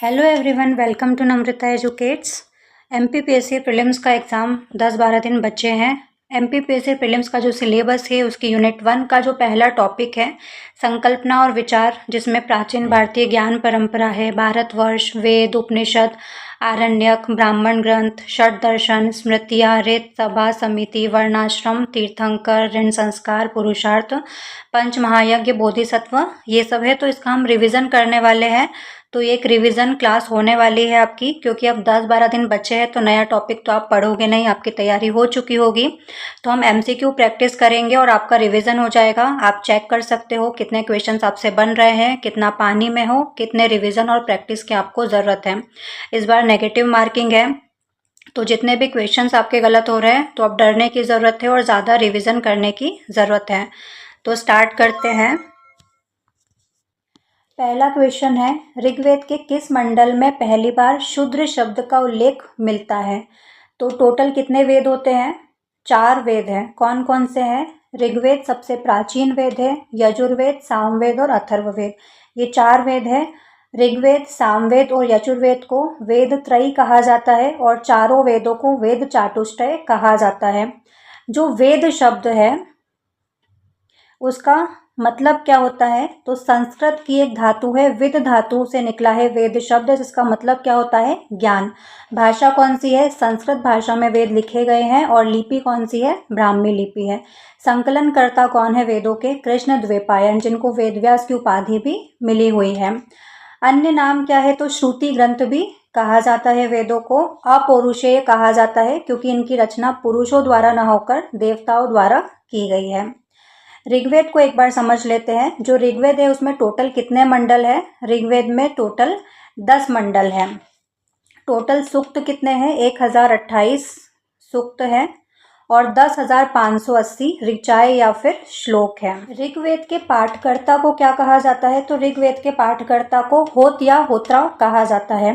Hello everyone, welcome to Namrata educates. MPPSC prelims का exam 10-12 दिन बचे हैं। एमपीपीएससी प्रीलिम्स का जो सिलेबस है उसकी यूनिट 1 का जो पहला टॉपिक है संकल्पना और विचार, जिसमें प्राचीन भारतीय ज्ञान परंपरा है, भारतवर्ष, वेद, उपनिषद, आरण्यक, ब्राह्मण ग्रंथ, षट दर्शन, स्मृतियाँ, ऋत, सभा, समिति, वर्णाश्रम, तीर्थंकर, ऋण संस्कार, पुरुषार्थ, पंच महायज्ञ, बोधिसत्व, ये सब है। तो इसका हम रिवीजन करने वाले हैं। तो ये एक रिवीजन क्लास होने वाली है आपकी, क्योंकि अब 10-12 दिन बचे हैं तो नया टॉपिक तो आप पढ़ोगे नहीं, आपकी तैयारी हो चुकी होगी। तो हम एमसीक्यू प्रैक्टिस करेंगे और आपका रिवीजन हो जाएगा। आप चेक कर सकते हो कितने क्वेश्चंस आपसे बन रहे हैं, कितना पानी में हो, कितने रिवीजन और प्रैक्टिस की आपको ज़रूरत है। इस बार नेगेटिव मार्किंग है, तो जितने भी क्वेश्चंस आपके गलत हो रहे हैं तो अब डरने की ज़रूरत है और ज़्यादा रिविज़न करने की ज़रूरत है। तो स्टार्ट करते हैं। पहला क्वेश्चन है, ऋग्वेद के किस मंडल में पहली बार शूद्र शब्द का उल्लेख मिलता है? तो टोटल कितने वेद होते हैं? 4 वेद हैं। कौन कौन से हैं? ऋग्वेद सबसे प्राचीन वेद है, यजुर्वेद, सामवेद और अथर्ववेद, ये 4 वेद हैं। ऋग्वेद, सामवेद और यजुर्वेद को वेद त्रयी कहा जाता है और चारों वेदों को वेद चातुष्टय कहा जाता है। जो वेद शब्द है उसका मतलब क्या होता है? तो संस्कृत की एक धातु है, विद धातु से निकला है वेद शब्द, जिसका मतलब क्या होता है? ज्ञान। भाषा कौन सी है? संस्कृत भाषा में वेद लिखे गए हैं और लिपि कौन सी है? ब्राह्मी लिपि है। संकलनकर्ता कौन है वेदों के? कृष्ण द्वैपायन, जिनको वेदव्यास की उपाधि भी मिली हुई है। अन्य नाम क्या है? तो श्रुति ग्रंथ भी कहा जाता है वेदों को। अपौरुषेय कहा जाता है क्योंकि इनकी रचना पुरुषों द्वारा न होकर देवताओं द्वारा की गई है। ऋग्वेद को एक बार समझ लेते हैं। जो ऋग्वेद है उसमें टोटल कितने मंडल है? ऋग्वेद में टोटल 10 मंडल है। टोटल सूक्त कितने हैं? 1028 सूक्त है और 10,580 ऋचाएँ या फिर श्लोक है। ऋग्वेद के पाठकर्ता को क्या कहा जाता है? तो ऋग्वेद के पाठकर्ता को होत या होत्रा कहा जाता है।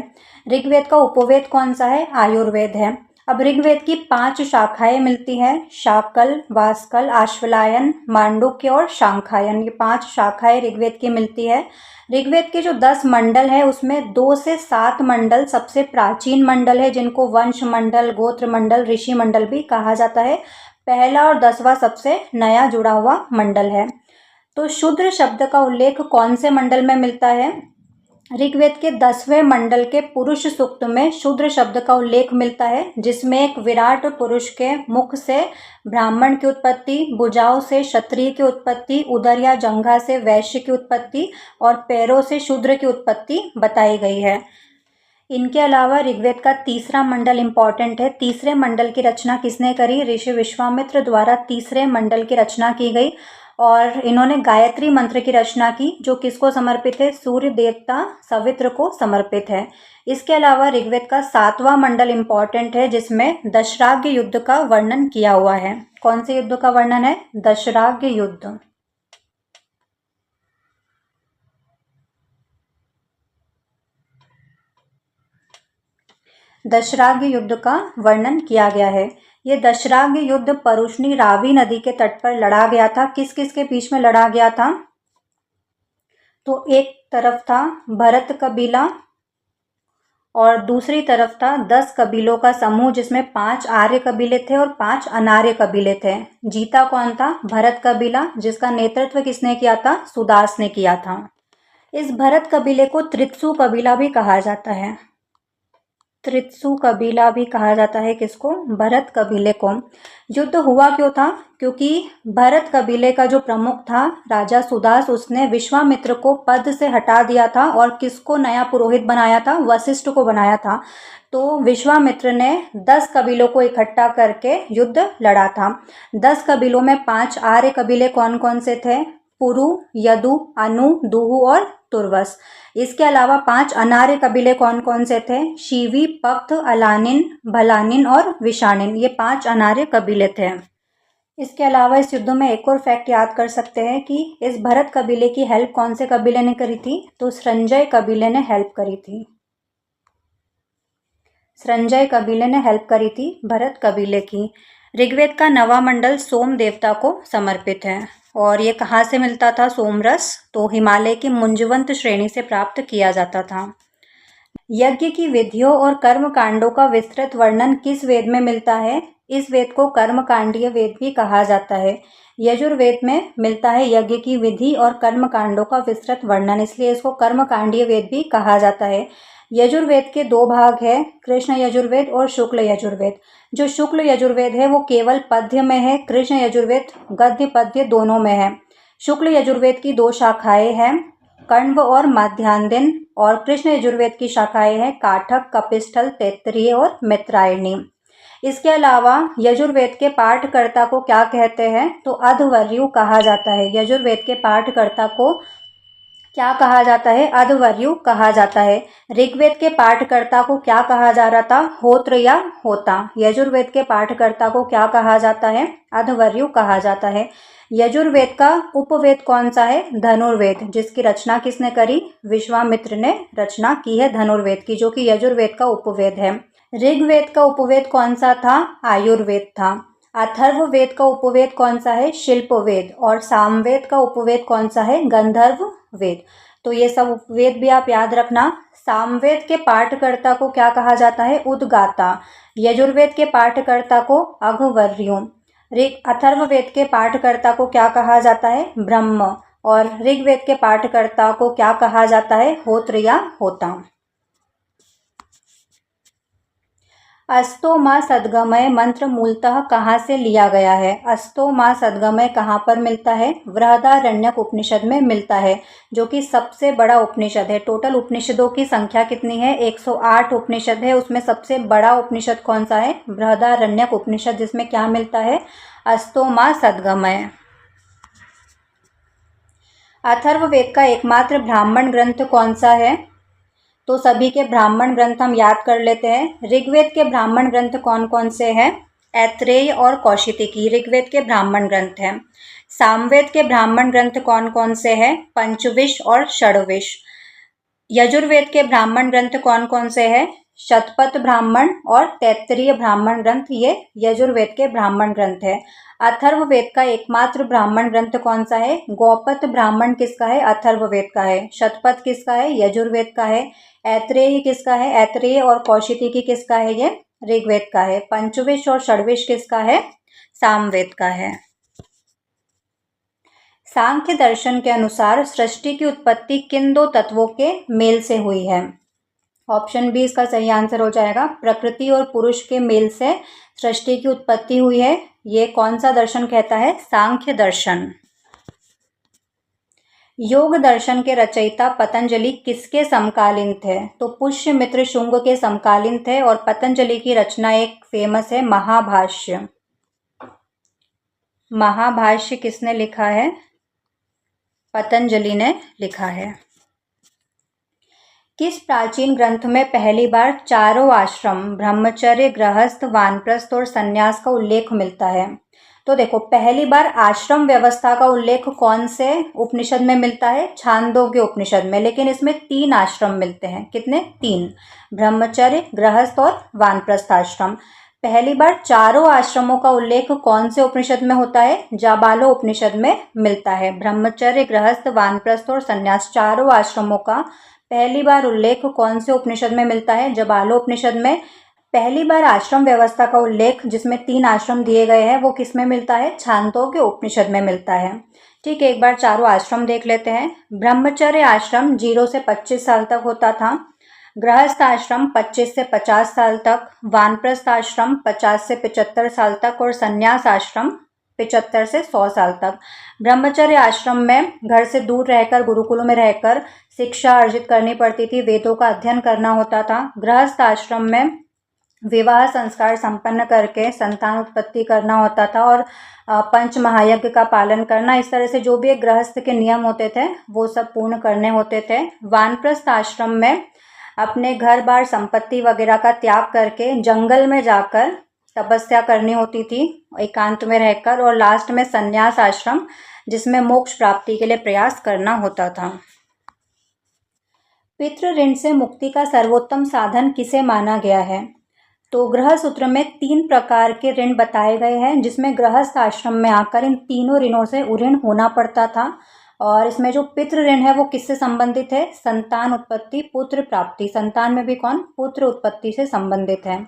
ऋग्वेद का उपवेद कौन सा है? आयुर्वेद है। अब ऋग्वेद की 5 शाखाएं मिलती हैं, शाकल, वास्कल, आश्वलायन, मांडुक्य और शांखायन, ये 5 शाखाएं ऋग्वेद की मिलती है। ऋग्वेद के जो 10 मंडल है उसमें 2 से 7 मंडल सबसे प्राचीन मंडल है, जिनको वंश मंडल, गोत्र मंडल, ऋषि मंडल भी कहा जाता है। पहला और 10वां सबसे नया जुड़ा हुआ मंडल है। तो शूद्र शब्द का उल्लेख कौन से मंडल में मिलता है? ऋग्वेद के 10वें मंडल के पुरुष सूक्त में शूद्र शब्द का उल्लेख मिलता है, जिसमें एक विराट पुरुष के मुख से ब्राह्मण की उत्पत्ति, भुजाओं से क्षत्रिय की उत्पत्ति, उदर या जंघा से वैश्य की उत्पत्ति और पैरों से शूद्र की उत्पत्ति बताई गई है। इनके अलावा ऋग्वेद का तीसरा मंडल इम्पॉर्टेंट है। तीसरे मंडल की रचना किसने करी? ऋषि विश्वामित्र द्वारा तीसरे मंडल की रचना की गई और इन्होंने गायत्री मंत्र की रचना की, जो किसको समर्पित है? सूर्य देवता सवित्र को समर्पित है। इसके अलावा ऋग्वेद का 7वां मंडल इम्पॉर्टेंट है, जिसमें दशराग्य युद्ध का वर्णन किया हुआ है। कौन से युद्ध का वर्णन है? दशराग्य युद्ध। दशराग्य युद्ध का वर्णन किया गया है। ये दशराग्य युद्ध परुष्णी रावी नदी के तट पर लड़ा गया था। किस किस के बीच में लड़ा गया था? तो एक तरफ था भरत कबीला और दूसरी तरफ था 10 कबीलों का समूह, जिसमें 5 आर्य कबीले थे और 5 अनार्य कबीले थे। जीता कौन था? भरत कबीला, जिसका नेतृत्व किसने किया था? सुदास ने किया था। इस भरत कबीले को त्रित्सु कबीला भी कहा जाता है। त्रित्सु कबीला भी कहा जाता है किसको? भरत कबीले को। युद्ध हुआ क्यों था? क्योंकि भरत कबीले का जो प्रमुख था राजा सुदास, उसने विश्वामित्र को पद से हटा दिया था और किसको नया पुरोहित बनाया था? वशिष्ठ को बनाया था। तो विश्वामित्र ने 10 कबीलों को इकट्ठा करके युद्ध लड़ा था। 10 कबीलों में 5 आर्य कबीले कौन कौन से थे? पुरु, यदु, अनु, दुहु और तुर्वस। इसके अलावा 5 अनार्य कबीले कौन कौन से थे? शिवी, पक्त, अलानिन, भलानिन और विषानिन, ये 5 अनार्य कबीले थे। इसके अलावा इस युद्ध में एक और फैक्ट याद कर सकते हैं कि इस भरत कबीले की हेल्प कौन से कबीले ने करी थी? तो संजय कबीले ने हेल्प करी थी। संजय कबीले ने हेल्प करी थी भरत कबीले की। ऋग्वेद का 9वां मंडल सोम देवता को समर्पित है और ये कहाँ से मिलता था? सोमरस, तो हिमालय की मुंजवंत श्रेणी से प्राप्त किया जाता था। यज्ञ की विधियों और कर्म कांडों का विस्तृत वर्णन किस वेद में मिलता है? इस वेद को कर्मकांडीय वेद भी कहा जाता है। यजुर्वेद में मिलता है यज्ञ की विधि और कर्म कांडों का विस्तृत वर्णन, इसलिए इसको कर्मकांडीय वेद भी कहा जाता है। यजुर्वेद के दो भाग है, कृष्ण यजुर्वेद और शुक्ल यजुर्वेद। जो शुक्ल यजुर्वेद है वो केवल पद्य में है, कृष्ण यजुर्वेद गद्य पद्य दोनों में है। शुक्ल यजुर्वेद की दो शाखाएं हैं, कण्व और माध्यान्दिन, और कृष्ण यजुर्वेद की शाखाएं हैं काठक, कपिस्थल, तैत्तिरीय और मित्रायणी। इसके अलावा यजुर्वेद के पाठकर्ता को क्या कहते हैं? तो अध्वर्यु कहा जाता है। यजुर्वेद के पाठकर्ता को क्या कहा जाता है? अध्वर्यु कहा जाता है। ऋग्वेद के पाठकर्ता को क्या कहा जा रहा था? होत्र या होता। यजुर्वेद के पाठकर्ता को क्या कहा जाता है? अध्वर्यु कहा जाता है। यजुर्वेद का उपवेद कौन सा है? धनुर्वेद, जिसकी रचना किसने करी? विश्वामित्र ने रचना की है धनुर्वेद की, जो कि यजुर्वेद का उपवेद है। ऋग्वेद का उपवेद कौन सा था? आयुर्वेद था। अथर्ववेद का उपवेद कौन सा है? शिल्पवेद। और सामवेद का उपवेद कौन सा है? गंधर्व वेद। तो ये सब उपवेद भी आप याद रखना। सामवेद के पाठकर्ता को क्या कहा जाता है? उद्गाता। यजुर्वेद के पाठकर्ता को अघवर्यु। अथर्ववेद के पाठकर्ता को क्या कहा जाता है? ब्रह्म। और ऋग्वेद के पाठकर्ता को क्या कहा जाता है? होत्र या होता। अस्तो मा सद्गमय मंत्र मूलतः कहाँ से लिया गया है? अस्तो मा सद्गमय कहाँ पर मिलता है? बृहदारण्यक उपनिषद में मिलता है, जो कि सबसे बड़ा उपनिषद है। टोटल उपनिषदों की संख्या कितनी है? 108 उपनिषद है। उसमें सबसे बड़ा उपनिषद कौन सा है? बृहदारण्यक उपनिषद, जिसमें क्या मिलता है? अस्तो मा सद्गमय। अथर्ववेद का एकमात्र ब्राह्मण ग्रंथ कौन सा है? तो सभी के ब्राह्मण ग्रंथ हम याद कर लेते हैं। ऋग्वेद के ब्राह्मण ग्रंथ कौन कौन से हैं? ऐत्रेय और कौशितिकी ऋग्वेद के ब्राह्मण ग्रंथ हैं। सामवेद के ब्राह्मण ग्रंथ कौन कौन से हैं? पंचविश और षडविश। यजुर्वेद के ब्राह्मण ग्रंथ कौन कौन से हैं? शतपथ ब्राह्मण और तैत्तिरीय ब्राह्मण ग्रंथ, ये यजुर्वेद के ब्राह्मण ग्रंथ है। अथर्ववेद का एकमात्र ब्राह्मण ग्रंथ कौन सा है? गौपत ब्राह्मण किसका है? अथर्ववेद का है। शतपथ किसका है? यजुर्वेद का है। ऐत्रेय किसका है? ऐत्रेय और कौशितिकी किसका है? ये ऋग्वेद का है। पंचविश और षडविश किसका है? सामवेद का है। सांख्य दर्शन के अनुसार सृष्टि की उत्पत्ति किन दो तत्वों के मेल से हुई है? ऑप्शन बी इसका सही आंसर हो जाएगा। प्रकृति और पुरुष के मेल से सृष्टि की उत्पत्ति हुई है। ये कौन सा दर्शन कहता है? सांख्य दर्शन। योग दर्शन के रचयिता पतंजलि किसके समकालीन थे? तो पुष्यमित्र शुंग के समकालीन थे। और पतंजलि की रचना एक फेमस है, महाभाष्य। महाभाष्य किसने लिखा है? पतंजलि ने लिखा है। किस प्राचीन ग्रंथ में पहली बार चारों आश्रम ब्रह्मचर्य, गृहस्थ, वानप्रस्थ और संन्यास का उल्लेख मिलता है? तो देखो, पहली बार आश्रम व्यवस्था का उल्लेख कौन से उपनिषद में मिलता है? छांदोग्य उपनिषद में। लेकिन इसमें 3 आश्रम मिलते हैं। कितने? 3। ब्रह्मचर्य, गृहस्थ और वानप्रस्थ आश्रम। पहली बार चारों आश्रमों का उल्लेख कौन से उपनिषद में होता है? जाबालो उपनिषद में मिलता है। ब्रह्मचर्य, गृहस्थ, वानप्रस्थ और संन्यास, चारों आश्रमों का पहली बार उल्लेख कौन से उपनिषद में मिलता है? जाबालो उपनिषद में। पहली बार आश्रम व्यवस्था का उल्लेख, जिसमें 3 आश्रम दिए गए हैं, वो किस में मिलता है? छांदोग्य उपनिषद में मिलता है। ठीक है, एक बार चारों आश्रम देख लेते हैं। ब्रह्मचर्य आश्रम 0 से 25 साल तक होता था। गृहस्थ आश्रम 25 से 50 साल तक। वानप्रस्थ आश्रम 50 से 75 साल तक। और संन्यास आश्रम 75 से 100 साल तक। ब्रह्मचर्य आश्रम में घर से दूर रहकर, गुरुकुलों में रहकर शिक्षा अर्जित करनी पड़ती थी, वेदों का अध्ययन करना होता था। गृहस्थ आश्रम में विवाह संस्कार संपन्न करके संतान उत्पत्ति करना होता था और पंच महायज्ञ का पालन करना, इस तरह से जो भी एक गृहस्थ के नियम होते थे वो सब पूर्ण करने होते थे। वानप्रस्थ आश्रम में अपने घर बार संपत्ति वगैरह का त्याग करके जंगल में जाकर तपस्या करनी होती थी, एकांत में रहकर। और लास्ट में संन्यास आश्रम, जिसमें मोक्ष प्राप्ति के लिए प्रयास करना होता था। पितृ ऋण से मुक्ति का सर्वोत्तम साधन किसे माना गया है? तो गृह सूत्र में 3 प्रकार के ऋण बताए गए हैं, जिसमें गृहस्थ आश्रम में आकर इन तीनों ऋणों से उऋण होना पड़ता था। और इसमें जो पितृ ऋण है वो किससे संबंधित है? संतान उत्पत्ति, पुत्र प्राप्ति। संतान में भी कौन? पुत्र उत्पत्ति से संबंधित है।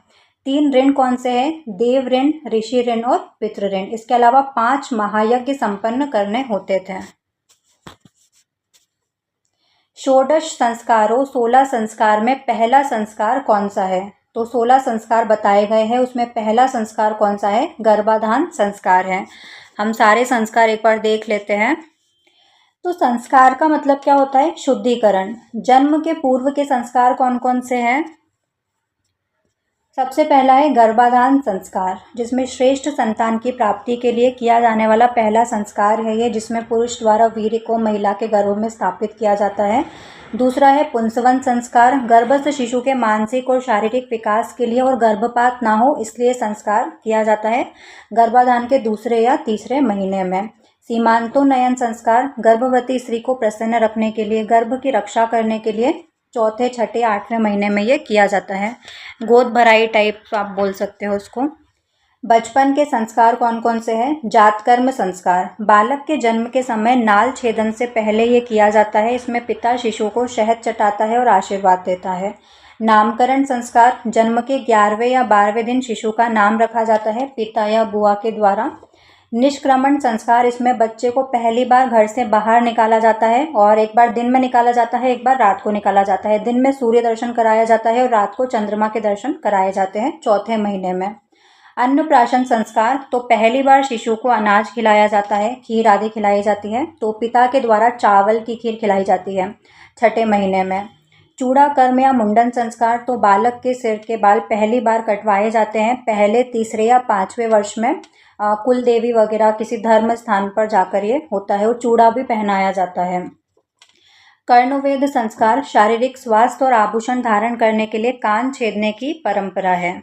3 ऋण कौन से हैं? देव ऋण, ऋषि ऋण और पितृ ऋण। इसके अलावा 5 महायज्ञ संपन्न करने होते थे। षोडश संस्कारों 16 संस्कार में पहला संस्कार कौन सा है? तो 16 संस्कार बताए गए हैं, उसमें पहला संस्कार कौन सा है? गर्भाधान संस्कार है। हम सारे संस्कार एक बार देख लेते हैं। तो संस्कार का मतलब क्या होता है? शुद्धिकरण। जन्म के पूर्व के संस्कार कौन कौन से हैं? सबसे पहला है गर्भाधान संस्कार, जिसमें श्रेष्ठ संतान की प्राप्ति के लिए किया जाने वाला पहला संस्कार है ये, जिसमें पुरुष द्वारा वीर्य को महिला के गर्भ में स्थापित किया जाता है। दूसरा है पुंसवन संस्कार, गर्भस्थ शिशु के मानसिक और शारीरिक विकास के लिए और गर्भपात ना हो इसलिए संस्कार किया जाता है गर्भाधान के दूसरे या तीसरे महीने में। सीमांतोन्नयन संस्कार, गर्भवती स्त्री को प्रसन्न रखने के लिए, गर्भ की रक्षा करने के लिए चौथे, छठे, 8वें महीने में ये किया जाता है। गोद भराई टाइप आप बोल सकते हो उसको। बचपन के संस्कार कौन कौन से हैं? जातकर्म संस्कार, बालक के जन्म के समय नाल छेदन से पहले ये किया जाता है। इसमें पिता शिशु को शहद चटाता है और आशीर्वाद देता है। नामकरण संस्कार, जन्म के 11वें या 12वें दिन शिशु का नाम रखा जाता है पिता या बुआ के द्वारा। निष्क्रमण संस्कार, इसमें बच्चे को पहली बार घर से बाहर निकाला जाता है और एक बार दिन में निकाला जाता है, एक बार रात को निकाला जाता है। दिन में सूर्य दर्शन कराया जाता है और रात को चंद्रमा के दर्शन कराए जाते हैं चौथे महीने में। अन्नप्राशन संस्कार, तो पहली बार शिशु को अनाज खिलाया जाता है, खीर आदि खिलाई जाती है, तो पिता के द्वारा चावल की खीर खिलाई जाती है छठे महीने में। चूड़ा कर्म या मुंडन संस्कार, तो बालक के सिर के बाल पहली बार कटवाए जाते हैं पहले, तीसरे या 5वें वर्ष में। कुल देवी वगैरह किसी धर्म स्थान पर जाकर ये होता है और चूड़ा भी पहनाया जाता है। कर्णवेद संस्कार, शारीरिक स्वास्थ्य और आभूषण धारण करने के लिए कान छेदने की परंपरा है।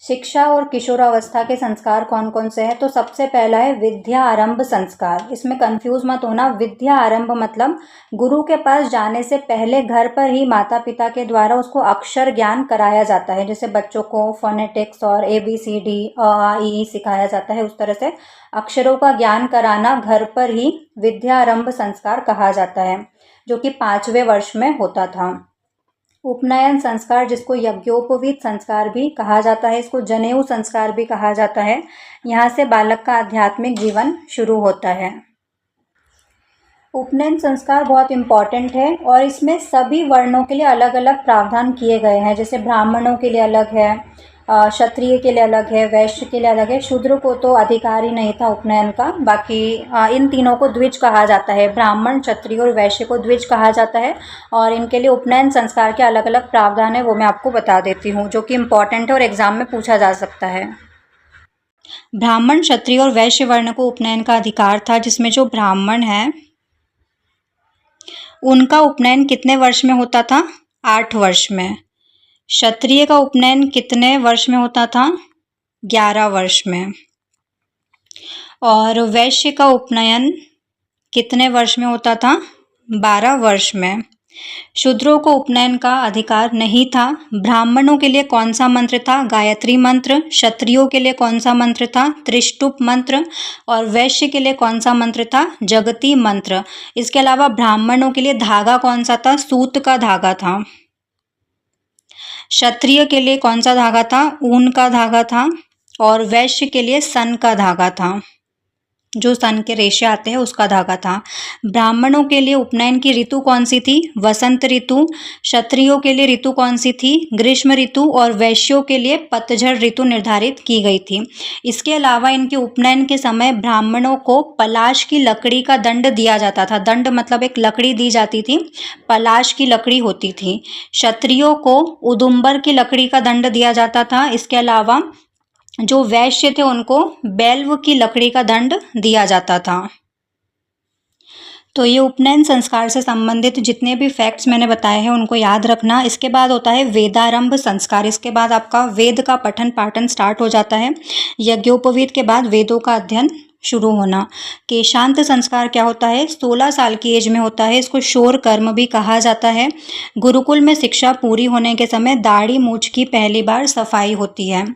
शिक्षा और किशोरावस्था के संस्कार कौन कौन से हैं? तो सबसे पहला है विद्या आरंभ संस्कार। इसमें कंफ्यूज मत होना, विद्या आरंभ मतलब गुरु के पास जाने से पहले घर पर ही माता पिता के द्वारा उसको अक्षर ज्ञान कराया जाता है। जैसे बच्चों को फोनेटिक्स और ABCD अ आ इ ई सिखाया जाता है, उस तरह से अक्षरों का ज्ञान कराना घर पर ही विद्या आरंभ संस्कार कहा जाता है, जो कि 5वें वर्ष में होता था। उपनयन संस्कार, जिसको यज्ञोपवीत संस्कार भी कहा जाता है, इसको जनेऊ संस्कार भी कहा जाता है। यहाँ से बालक का आध्यात्मिक जीवन शुरू होता है। उपनयन संस्कार बहुत इम्पॉर्टेंट है और इसमें सभी वर्णों के लिए अलग अलग प्रावधान किए गए हैं। जैसे ब्राह्मणों के लिए अलग है, क्षत्रिय के लिए अलग है, वैश्य के लिए अलग है, शूद्र को तो अधिकार ही नहीं था उपनयन का। बाकी इन तीनों को द्विज कहा जाता है, ब्राह्मण, क्षत्रिय और वैश्य को द्विज कहा जाता है। और इनके लिए उपनयन संस्कार के अलग अलग प्रावधान है, वो मैं आपको बता देती हूँ, जो कि इम्पॉर्टेंट है और एग्जाम में पूछा जा सकता है। ब्राह्मण, क्षत्रिय और वैश्य वर्ण को उपनयन का अधिकार था, जिसमें जो ब्राह्मण है उनका उपनयन कितने वर्ष में होता था? 8 वर्ष में। क्षत्रिय का उपनयन कितने वर्ष में होता था? 11 वर्ष में। और वैश्य का उपनयन कितने वर्ष में होता था? 12 वर्ष में। शूद्रों को उपनयन का अधिकार नहीं था। ब्राह्मणों के लिए कौन सा मंत्र था? गायत्री मंत्र। क्षत्रियों के लिए कौन सा मंत्र था? त्रिष्टुप मंत्र। और वैश्य के लिए कौन सा मंत्र था? जगती मंत्र। इसके अलावा ब्राह्मणों के लिए धागा कौन सा था? सूत का धागा था। क्षत्रिय के लिए कौन सा धागा था? ऊन का धागा था। और वैश्य के लिए सन का धागा था, जो सन के रेशे आते हैं उसका धागा था। ब्राह्मणों के लिए उपनयन की ऋतु कौन सी थी? वसंत ऋतु। क्षत्रियों के लिए ऋतु कौन सी थी? ग्रीष्म ऋतु। और वैश्यों के लिए पतझड़ ऋतु निर्धारित की गई थी। इसके अलावा इनके उपनयन के समय ब्राह्मणों को पलाश की लकड़ी का दंड दिया जाता था। दंड मतलब एक लकड़ी दी जाती थी, पलाश की लकड़ी होती थी। क्षत्रियों को उदुम्बर की लकड़ी का दंड दिया जाता था। इसके अलावा जो वैश्य थे उनको बेल्व की लकड़ी का दंड दिया जाता था। तो ये उपनयन संस्कार से संबंधित जितने भी फैक्ट्स मैंने बताए हैं उनको याद रखना। इसके बाद होता है वेदारंभ संस्कार। इसके बाद आपका वेद का पठन पाठन स्टार्ट हो जाता है। यज्ञोपवीत के बाद वेदों का अध्ययन शुरू होना। केशांत संस्कार क्या होता है? 16 साल की एज में होता है। इसको शोर कर्म भी कहा जाता है। गुरुकुल में शिक्षा पूरी होने के समय दाढ़ी मूछ की पहली बार सफाई होती है।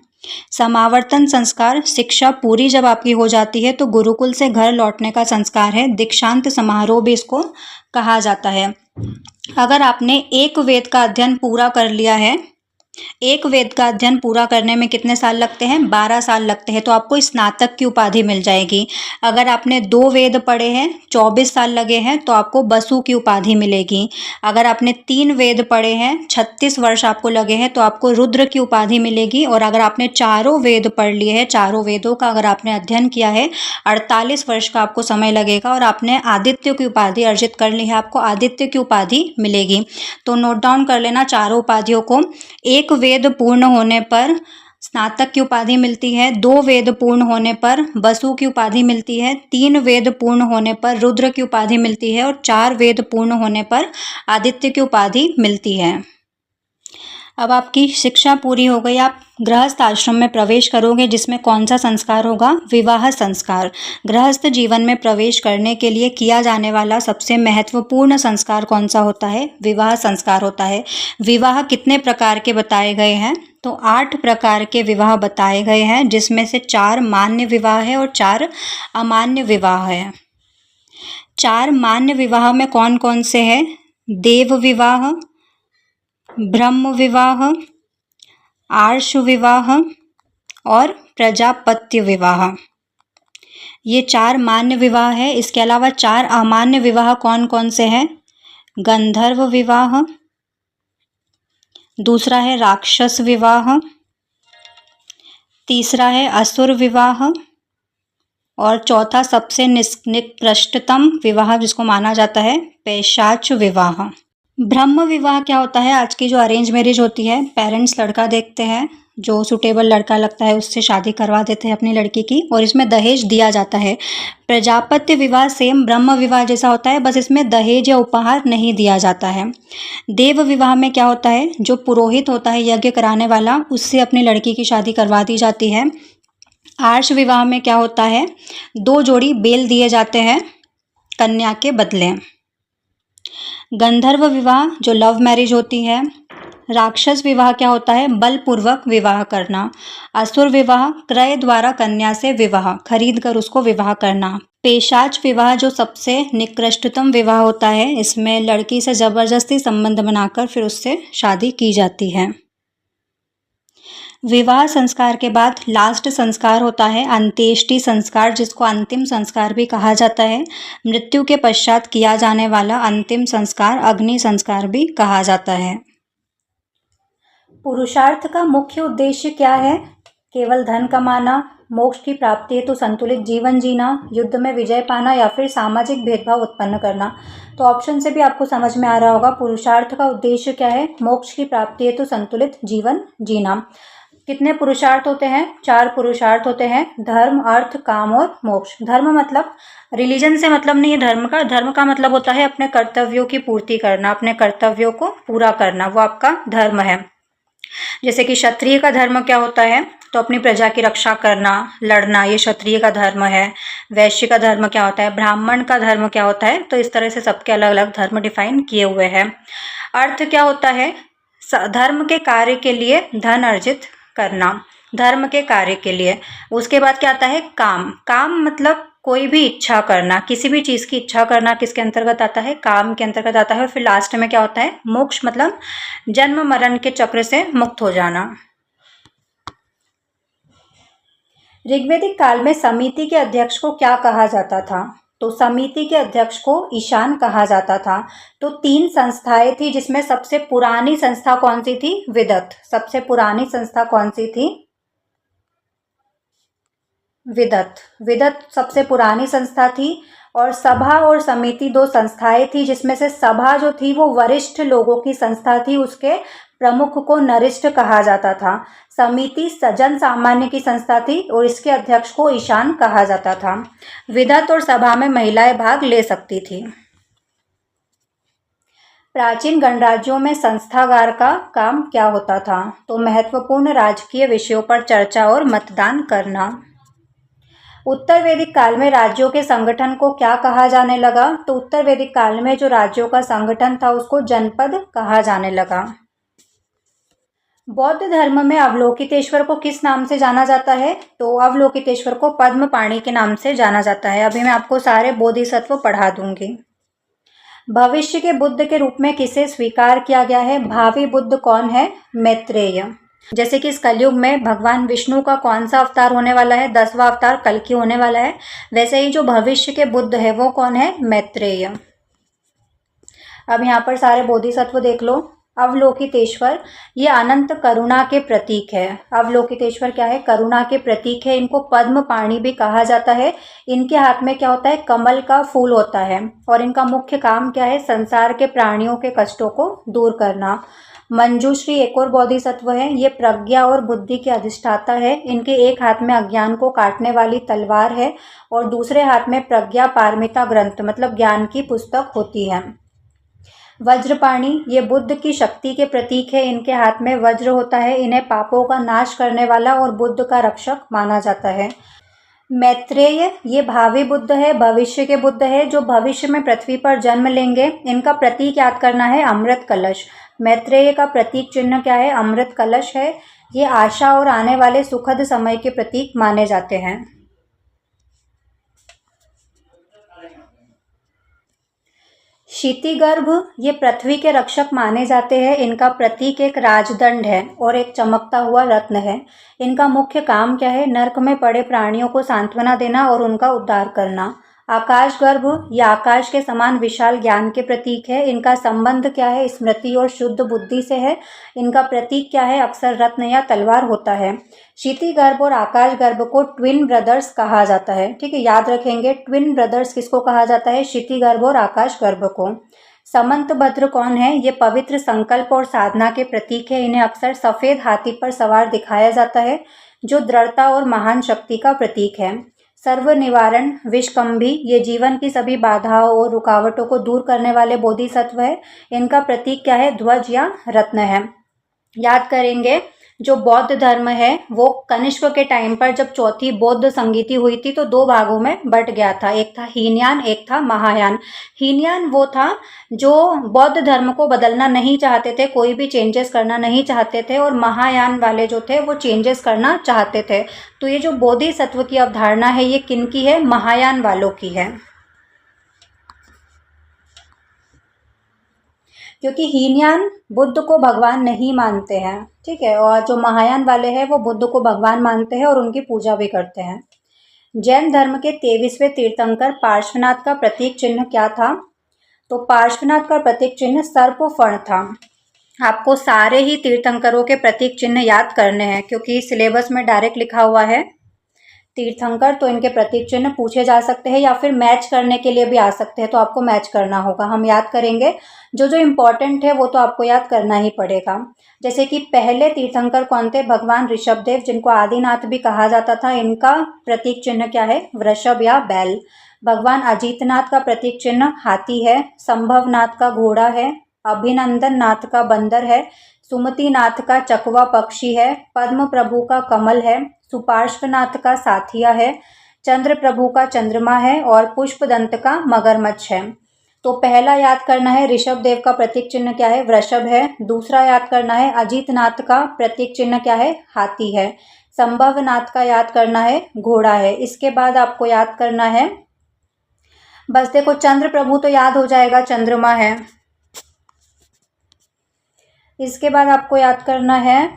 समावर्तन संस्कार, शिक्षा पूरी जब आपकी हो जाती है तो गुरुकुल से घर लौटने का संस्कार है। दीक्षांत समारोह भी इसको कहा जाता है। अगर आपने एक वेद का अध्ययन पूरा कर लिया है, एक वेद का अध्ययन पूरा करने में कितने साल लगते हैं? 12 साल लगते हैं, तो आपको स्नातक की उपाधि मिल जाएगी। अगर आपने 2 वेद पढ़े हैं, 24 साल लगे हैं, तो आपको बसु की उपाधि मिलेगी। अगर आपने 3 वेद पढ़े हैं, 36 वर्ष आपको लगे हैं, तो आपको रुद्र की उपाधि मिलेगी। और अगर आपने चारों वेद पढ़ लिए हैं, चारों वेदों का अगर आपने अध्ययन किया है, 48 वर्ष का आपको समय लगेगा और आपने आदित्य की उपाधि अर्जित कर ली है, आपको आदित्य की उपाधि मिलेगी। तो नोट डाउन कर लेना चारों उपाधियों को। एक वेद पूर्ण होने पर स्नातक की उपाधि मिलती है, 2 वेद पूर्ण होने पर बसु की उपाधि मिलती है, 3 वेद पूर्ण होने पर रुद्र की उपाधि मिलती है और 4 वेद पूर्ण होने पर आदित्य की उपाधि मिलती है। अब आपकी शिक्षा पूरी हो गई, आप गृहस्थ आश्रम में प्रवेश करोगे, जिसमें कौन सा संस्कार होगा? विवाह संस्कार। गृहस्थ जीवन में प्रवेश करने के लिए किया जाने वाला सबसे महत्वपूर्ण संस्कार कौन सा होता है? विवाह संस्कार होता है। विवाह कितने प्रकार के बताए गए हैं? तो 8 प्रकार के विवाह बताए गए हैं, जिसमें से 4 मान्य विवाह है और 4 अमान्य विवाह है। 4 मान्य विवाह में कौन कौन से हैं? देव विवाह, ब्रह्म विवाह, आर्ष विवाह और प्रजापत्य विवाह। ये 4 मान्य विवाह है। इसके अलावा 4 अमान्य विवाह कौन कौन से हैं? गंधर्व विवाह, दूसरा है राक्षस विवाह, तीसरा है असुर विवाह और चौथा सबसे निकृष्टतम विवाह जिसको माना जाता है पैशाच विवाह। ब्रह्म विवाह क्या होता है? आज की जो अरेंज मैरिज होती है, पेरेंट्स लड़का देखते हैं, जो सुटेबल लड़का लगता है उससे शादी करवा देते हैं अपनी लड़की की और इसमें दहेज दिया जाता है। प्रजापत्य विवाह सेम ब्रह्म विवाह जैसा होता है, बस इसमें दहेज या उपहार नहीं दिया जाता है। देव विवाह में क्या होता है? जो पुरोहित होता है यज्ञ कराने वाला, उससे अपनी लड़की की शादी करवा दी जाती है। आर्ष विवाह में क्या होता है? 2 जोड़ी बेल दिए जाते हैं कन्या के बदले। गंधर्व विवाह जो लव मैरिज होती है। राक्षस विवाह क्या होता है? बलपूर्वक विवाह करना। असुर विवाह क्रय द्वारा कन्या से विवाह, खरीद कर उसको विवाह करना। पेशाच विवाह जो सबसे निकृष्टतम विवाह होता है, इसमें लड़की से जबरदस्ती संबंध बनाकर फिर उससे शादी की जाती है। विवाह संस्कार के बाद लास्ट संस्कार होता है अंत्येष्टि संस्कार, जिसको अंतिम संस्कार भी कहा जाता है। मृत्यु के पश्चात किया जाने वाला अंतिम संस्कार अग्नि संस्कार भी कहा जाता है। पुरुषार्थ का मुख्य उद्देश्य क्या है? केवल धन कमाना, मोक्ष की प्राप्ति हेतु संतुलित जीवन जीना, युद्ध में विजय पाना या फिर सामाजिक भेदभाव उत्पन्न करना। तो ऑप्शन से भी आपको समझ में आ रहा होगा पुरुषार्थ का उद्देश्य क्या है? मोक्ष की प्राप्ति हेतु संतुलित जीवन जीना। कितने पुरुषार्थ होते हैं? 4 पुरुषार्थ होते हैं, धर्म, अर्थ, काम और मोक्ष। धर्म मतलब रिलीजन से मतलब नहीं है धर्म का। धर्म का मतलब होता है अपने कर्तव्यों की पूर्ति करना, अपने कर्तव्यों को पूरा करना, वो आपका धर्म है। जैसे कि क्षत्रिय का धर्म क्या होता है? तो अपनी प्रजा की रक्षा करना, लड़ना, ये क्षत्रिय का धर्म है। वैश्य का धर्म क्या होता है? ब्राह्मण का धर्म क्या होता है? तो इस तरह से सबके अलग अलग धर्म डिफाइन किए हुए हैं। अर्थ क्या होता है? धर्म के कार्य के लिए धन अर्जित करना, धर्म के कार्य के लिए। उसके बाद क्या आता है? काम। काम मतलब कोई भी इच्छा करना, किसी भी चीज़ की इच्छा करना किसके अंतर्गत आता है? काम के अंतर्गत आता है। और फिर लास्ट में क्या होता है? मोक्ष मतलब जन्म मरण के चक्र से मुक्त हो जाना। ऋग्वैदिक काल में समिति के अध्यक्ष को क्या कहा जाता था? तो समिति के अध्यक्ष को ईशान कहा जाता था। तो 3 संस्थाएं थी, जिसमें सबसे पुरानी संस्था कौन सी थी? विदत। सबसे पुरानी संस्था कौन सी थी? विदत। विदत सबसे पुरानी संस्था थी। और सभा और समिति 2 संस्थाएं थी, जिसमें से सभा जो थी वो वरिष्ठ लोगों की संस्था थी, उसके प्रमुख को नरिष्ठ कहा जाता था। समिति जन सामान्य की संस्था थी और इसके अध्यक्ष को ईशान कहा जाता था। विदत और सभा में महिलाएं भाग ले सकती थी। प्राचीन गणराज्यों में संस्थागार का काम क्या होता था? तो महत्वपूर्ण राजकीय विषयों पर चर्चा और मतदान करना। उत्तर वैदिक काल में राज्यों के संगठन को क्या कहा जाने लगा? तो उत्तर वैदिक काल में जो राज्यों का संगठन था उसको जनपद कहा जाने लगा। बौद्ध धर्म में अवलोकितेश्वर को किस नाम से जाना जाता है? तो अवलोकितेश्वर को पद्मपाणि के नाम से जाना जाता है। अभी मैं आपको सारे बोधिसत्व पढ़ा दूंगी। भविष्य के बुद्ध के रूप में किसे स्वीकार किया गया है? भावी बुद्ध कौन है? मैत्रेय। जैसे कि इस कलयुग में भगवान विष्णु का कौन सा अवतार होने वाला है? 10वां अवतार कल्कि होने वाला है। वैसे ही जो भविष्य के बुद्ध है वो कौन है? मैत्रेय। अब यहाँ पर सारे बोधिसत्व देख लो। अवलोकितेश्वर ये अनंत करुणा के प्रतीक है। अवलोकितेश्वर क्या है? करुणा के प्रतीक है। इनको पद्मपाणि भी कहा जाता है। इनके हाथ में क्या होता है? कमल का फूल होता है और इनका मुख्य काम क्या है? संसार के प्राणियों के कष्टों को दूर करना। मंजूश्री एक और बोधिसत्व है। ये प्रज्ञा और बुद्धि के अधिष्ठाता है। इनके एक हाथ में अज्ञान को काटने वाली तलवार है और दूसरे हाथ में प्रज्ञा पारमिता ग्रंथ मतलब ज्ञान की पुस्तक होती है। वज्रपाणि ये बुद्ध की शक्ति के प्रतीक है। इनके हाथ में वज्र होता है। इन्हें पापों का नाश करने वाला और बुद्ध का रक्षक माना जाता है। मैत्रेय ये भावी बुद्ध है, भविष्य के बुद्ध है, जो भविष्य में पृथ्वी पर जन्म लेंगे। इनका प्रतीक याद करना है अमृत कलश। मैत्रेय का प्रतीक चिन्ह क्या है? अमृत कलश है। ये आशा और आने वाले सुखद समय के प्रतीक माने जाते हैं। क्षितिगर्भ ये पृथ्वी के रक्षक माने जाते हैं। इनका प्रतीक एक राजदंड है और एक चमकता हुआ रत्न है। इनका मुख्य काम क्या है? नर्क में पड़े प्राणियों को सांत्वना देना और उनका उद्धार करना। आकाशगर्भ ये आकाश के समान विशाल ज्ञान के प्रतीक है। इनका संबंध क्या है? स्मृति और शुद्ध बुद्धि से है। इनका प्रतीक क्या है? अक्सर रत्न या तलवार होता है। क्षितिगर्भ और आकाशगर्भ को ट्विन ब्रदर्स कहा जाता है। ठीक है, याद रखेंगे ट्विन ब्रदर्स किसको कहा जाता है? क्षितिगर्भ और आकाशगर्भ को। समंतभद्र कौन है? ये पवित्र संकल्प और साधना के प्रतीक है। इन्हें अक्सर सफेद हाथी पर सवार दिखाया जाता है जो दृढ़ता और महान शक्ति का प्रतीक है। सर्व निवारण विषकंभी ये जीवन की सभी बाधाओं और रुकावटों को दूर करने वाले बोधिसत्व है। इनका प्रतीक क्या है? ध्वज या रत्न है। याद करेंगे जो बौद्ध धर्म है वो कनिष्क के टाइम पर जब चौथी बौद्ध संगीति हुई थी तो दो भागों में बट गया था। एक था हीनयान, एक था महायान। हीनयान वो था जो बौद्ध धर्म को बदलना नहीं चाहते थे, कोई भी चेंजेस करना नहीं चाहते थे, और महायान वाले जो थे वो चेंजेस करना चाहते थे। तो ये जो बोधिसत्व की अवधारणा है ये किन की है? महायान वालों की है। क्योंकि हीनयान बुद्ध को भगवान नहीं मानते हैं। ठीक है, और जो महायान वाले हैं वो बुद्ध को भगवान मानते हैं और उनकी पूजा भी करते हैं। जैन धर्म के 23वें तीर्थंकर पार्श्वनाथ का प्रतीक चिन्ह क्या था? तो पार्श्वनाथ का प्रतीक चिन्ह सर्पफण था। आपको सारे ही तीर्थंकरों के प्रतीक चिन्ह याद करने हैं क्योंकि सिलेबस में डायरेक्ट लिखा हुआ है तीर्थंकर, तो इनके प्रतीक चिन्ह पूछे जा सकते हैं या फिर मैच करने के लिए भी आ सकते हैं, तो आपको मैच करना होगा। हम याद करेंगे जो जो इम्पोर्टेंट है वो तो आपको याद करना ही पड़ेगा। जैसे कि पहले तीर्थंकर कौन थे? भगवान ऋषभदेव, जिनको आदिनाथ भी कहा जाता था। इनका प्रतीक चिन्ह क्या है? वृषभ या बैल। भगवान अजीतनाथ का प्रतीक चिन्ह हाथी है। संभवनाथ का घोड़ा है। अभिनंदन नाथ का बंदर है। सुमतिनाथ का चकवा पक्षी है। पद्म प्रभु का कमल है। सुपार्श्वनाथ का साथिया है। चंद्र प्रभु का चंद्रमा है और पुष्पदंत का मगरमच्छ है। तो पहला याद करना है ऋषभ देव का प्रतीक चिन्ह क्या है? वृषभ है। दूसरा याद करना है अजीतनाथ का प्रतीक चिन्ह क्या है? हाथी है। संभवनाथ का याद करना है घोड़ा है। इसके बाद आपको याद करना है, बस देखो चंद्र प्रभु तो याद हो जाएगा, चंद्रमा है। इसके बाद आपको याद करना है